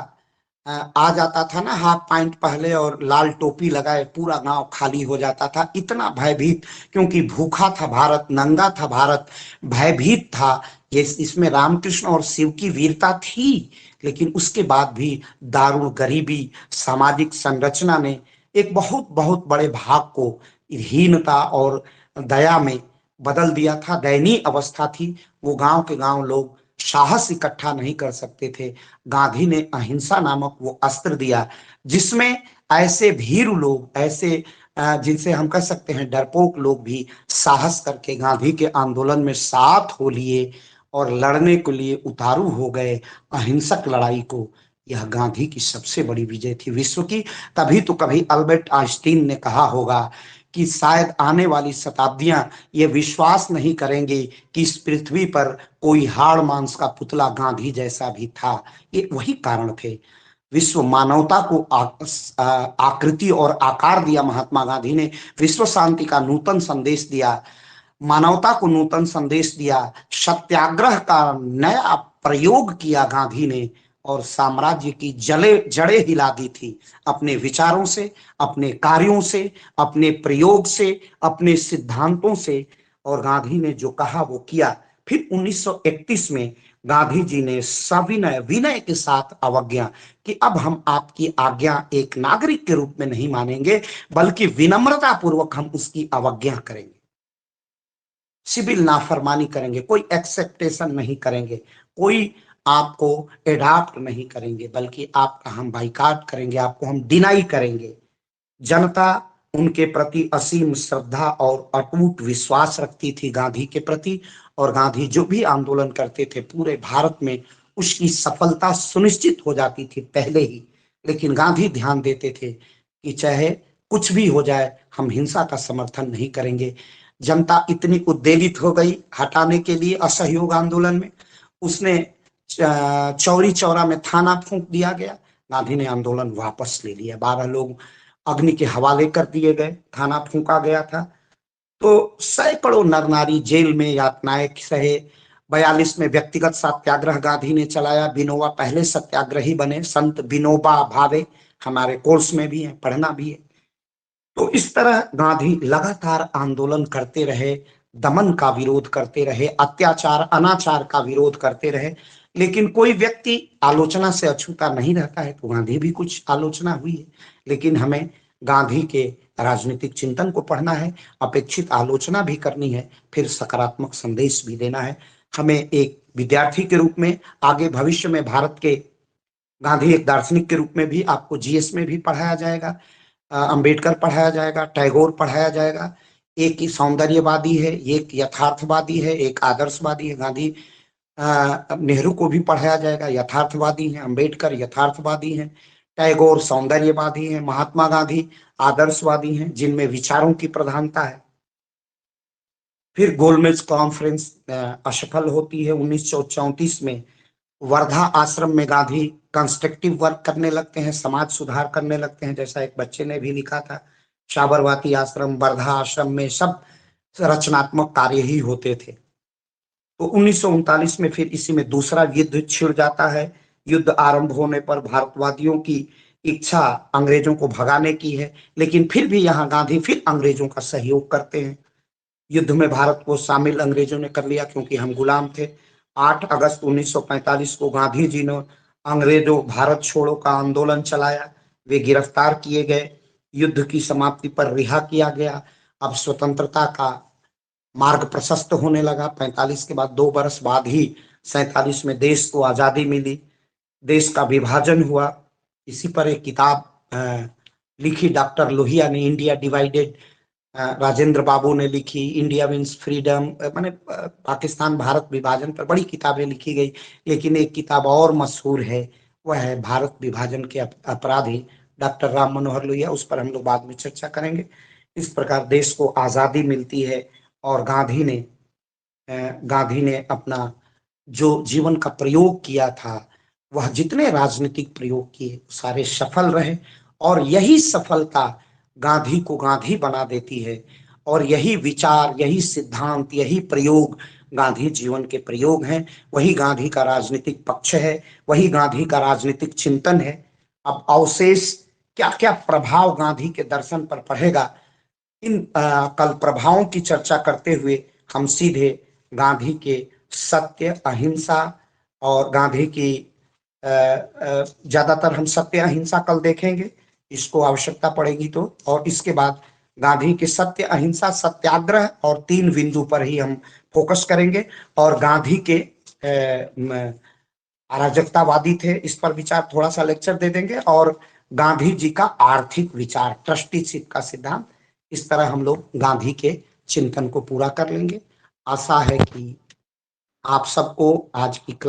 आ जाता था ना, हाफ पैंट पहले और लाल टोपी लगाए, पूरा गांव खाली हो जाता था। इतना भयभीत, क्योंकि भूखा था भारत, नंगा था भारत, भयभीत था। ये इसमें रामकृष्ण और शिव की वीरता थी, लेकिन उसके बाद भी दारुण गरीबी, सामाजिक संरचना ने एक बहुत बहुत बड़े भाग को हीनता और दया में बदल दिया था। दयनीय अवस्था थी। वो गांव के गांव लोग साहस इकट्ठा नहीं कर सकते थे। गांधी ने अहिंसा नामक वो अस्त्र दिया जिसमें ऐसे भीरू लोग, ऐसे जिनसे हम कह सकते हैं डरपोक लोग भी साहस करके गांधी के आंदोलन में साथ हो लिए और लड़ने के लिए उतारू हो गए अहिंसक लड़ाई को। यह गांधी की सबसे बड़ी विजय थी विश्व की। तभी तो कभी अल्बर्ट आइंस्टीन ने कहा होगा कि शायद आने वाली शताब्दियां ये विश्वास नहीं करेंगे कि इस पृथ्वी पर कोई हाड़ मांस का पुतला गांधी जैसा भी था। ये वही कारण थे। विश्व मानवता को आकृति और आकार दिया महात्मा गांधी ने। विश्व शांति का नूतन संदेश दिया, मानवता को नूतन संदेश दिया, सत्याग्रह का नया प्रयोग किया गांधी ने और साम्राज्य की जड़ें हिला दी थी अपने विचारों से, अपने कार्यों से, अपने प्रयोग से, अपने सिद्धांतों से। और गांधी ने जो कहा वो किया। फिर 1931 में गांधी जी ने सविनय विनय के साथ अवज्ञा कि अब हम आपकी आज्ञा एक नागरिक के रूप में नहीं मानेंगे, बल्कि विनम्रता पूर्वक हम उसकी अवज्ञा करेंगे, सिविल नाफरमानी करेंगे, कोई एक्सेप्टेशन नहीं करेंगे, कोई आपको एडाप्ट नहीं करेंगे, बल्कि आपका हम बाइकाट करेंगे, आपको हम डिनाई करेंगे। जनता उनके प्रति असीम श्रद्धा और अटूट विश्वास रखती थी गांधी के प्रति। और गांधी जो भी आंदोलन करते थे पूरे भारत में उसकी सफलता सुनिश्चित हो जाती थी पहले ही। लेकिन गांधी ध्यान देते थे कि चाहे कुछ भी हो जाए हम हिंसा का समर्थन नहीं करेंगे। जनता इतनी उद्वेलित हो गई हटाने के लिए असहयोग आंदोलन में, उसने चौरी चौरा में थाना फूंक दिया गया। गांधी ने आंदोलन वापस ले लिया। 12 लोग अग्नि के हवाले कर दिए गए, थाना फूंका गया था। तो सैकड़ों नर नारी जेल में यातनाएं सहे। 42 में व्यक्तिगत सत्याग्रह गांधी ने चलाया। विनोबा पहले सत्याग्रही बने, संत विनोबा भावे हमारे कोर्स में भी है, पढ़ना भी है। तो इस तरह गांधी लगातार आंदोलन करते रहे, दमन का विरोध करते रहे, अत्याचार अनाचार का विरोध करते रहे। लेकिन कोई व्यक्ति आलोचना से अछूता नहीं रहता है, तो गांधी भी कुछ आलोचना हुई है। लेकिन हमें गांधी के राजनीतिक चिंतन को पढ़ना है, अपेक्षित आलोचना भी करनी है, फिर सकारात्मक संदेश भी देना है। हमें एक विद्यार्थी के रूप में आगे भविष्य में भारत के गांधी एक दार्शनिक के रूप में भी आपको जीएस में भी पढ़ाया जाएगा, अंबेडकर पढ़ाया जाएगा, टैगोर पढ़ाया जाएगा। एक ही सौंदर्यवादी है, एक यथार्थवादी है, एक आदर्शवादी है। गांधी नेहरू को भी पढ़ाया जाएगा, यथार्थवादी हैं। अंबेडकर यथार्थवादी हैं, टैगोर सौंदर्यवादी हैं, महात्मा गांधी आदर्शवादी हैं जिनमें विचारों की प्रधानता है। फिर गोलमेज कॉन्फ्रेंस असफल होती है 1934 में। वर्धा आश्रम में गांधी कंस्ट्रक्टिव वर्क करने लगते हैं, समाज सुधार करने लगते हैं, जैसा एक बच्चे ने भी लिखा था। साबरमती आश्रम, वर्धा आश्रम में सब रचनात्मक कार्य ही होते थे। तो 1939 में फिर इसी में दूसरा युद्ध छिड़ जाता है। युद्ध आरंभ होने पर भारतवादियों की इच्छा अंग्रेजों को भगाने की है, लेकिन फिर भी यहाँ गांधी फिर अंग्रेजों का सहयोग करते हैं। युद्ध में भारत को शामिल अंग्रेजों ने कर लिया क्योंकि हम गुलाम थे। 8 अगस्त 1945 को गांधी जी ने अंग्रेजों भारत छोड़ो का आंदोलन चलाया। वे गिरफ्तार किए गए, युद्ध की समाप्ति पर रिहा किया गया। अब स्वतंत्रता का मार्ग प्रशस्त होने लगा। 45 के बाद 2 बरस बाद ही 47 में देश को आजादी मिली, देश का विभाजन हुआ। इसी पर एक किताब लिखी डॉक्टर लोहिया ने, इंडिया डिवाइडेड। राजेंद्र बाबू ने लिखी इंडिया मीन्स फ्रीडम, माने पाकिस्तान भारत विभाजन पर बड़ी किताबें लिखी गई। लेकिन एक किताब और मशहूर है, वह है भारत विभाजन के अपराधी, डॉक्टर राम मनोहर लोहिया। उस पर हम लोग बाद में चर्चा करेंगे। इस प्रकार देश को आजादी मिलती है और गांधी ने अपना जो जीवन का प्रयोग किया था, वह जितने राजनीतिक प्रयोग किए सारे सफल रहे। और यही सफलता गांधी को गांधी बना देती है। और यही विचार, यही सिद्धांत, यही प्रयोग गांधी जीवन के प्रयोग हैं। वही गांधी का राजनीतिक पक्ष है, वही गांधी का राजनीतिक चिंतन है। अब अवशेष क्या क्या प्रभाव गांधी के दर्शन पर पड़ेगा, इन कल प्रभावों की चर्चा करते हुए हम सीधे गांधी के सत्य, अहिंसा और गांधी की ज्यादातर हम सत्य अहिंसा कल देखेंगे, इसको आवश्यकता पड़ेगी तो, और इसके बाद गांधी के सत्य अहिंसा सत्याग्रह और 3 बिंदु पर ही हम फोकस करेंगे। और गांधी के अराजकतावादी थे, इस पर विचार थोड़ा सा लेक्चर दे देंगे। और गांधी जी का आर्थिक विचार, ट्रस्टीशिप का सिद्धांत, इस तरह हम लोग गांधी के चिंतन को पूरा कर लेंगे। आशा है कि आप सबको आज की क्लास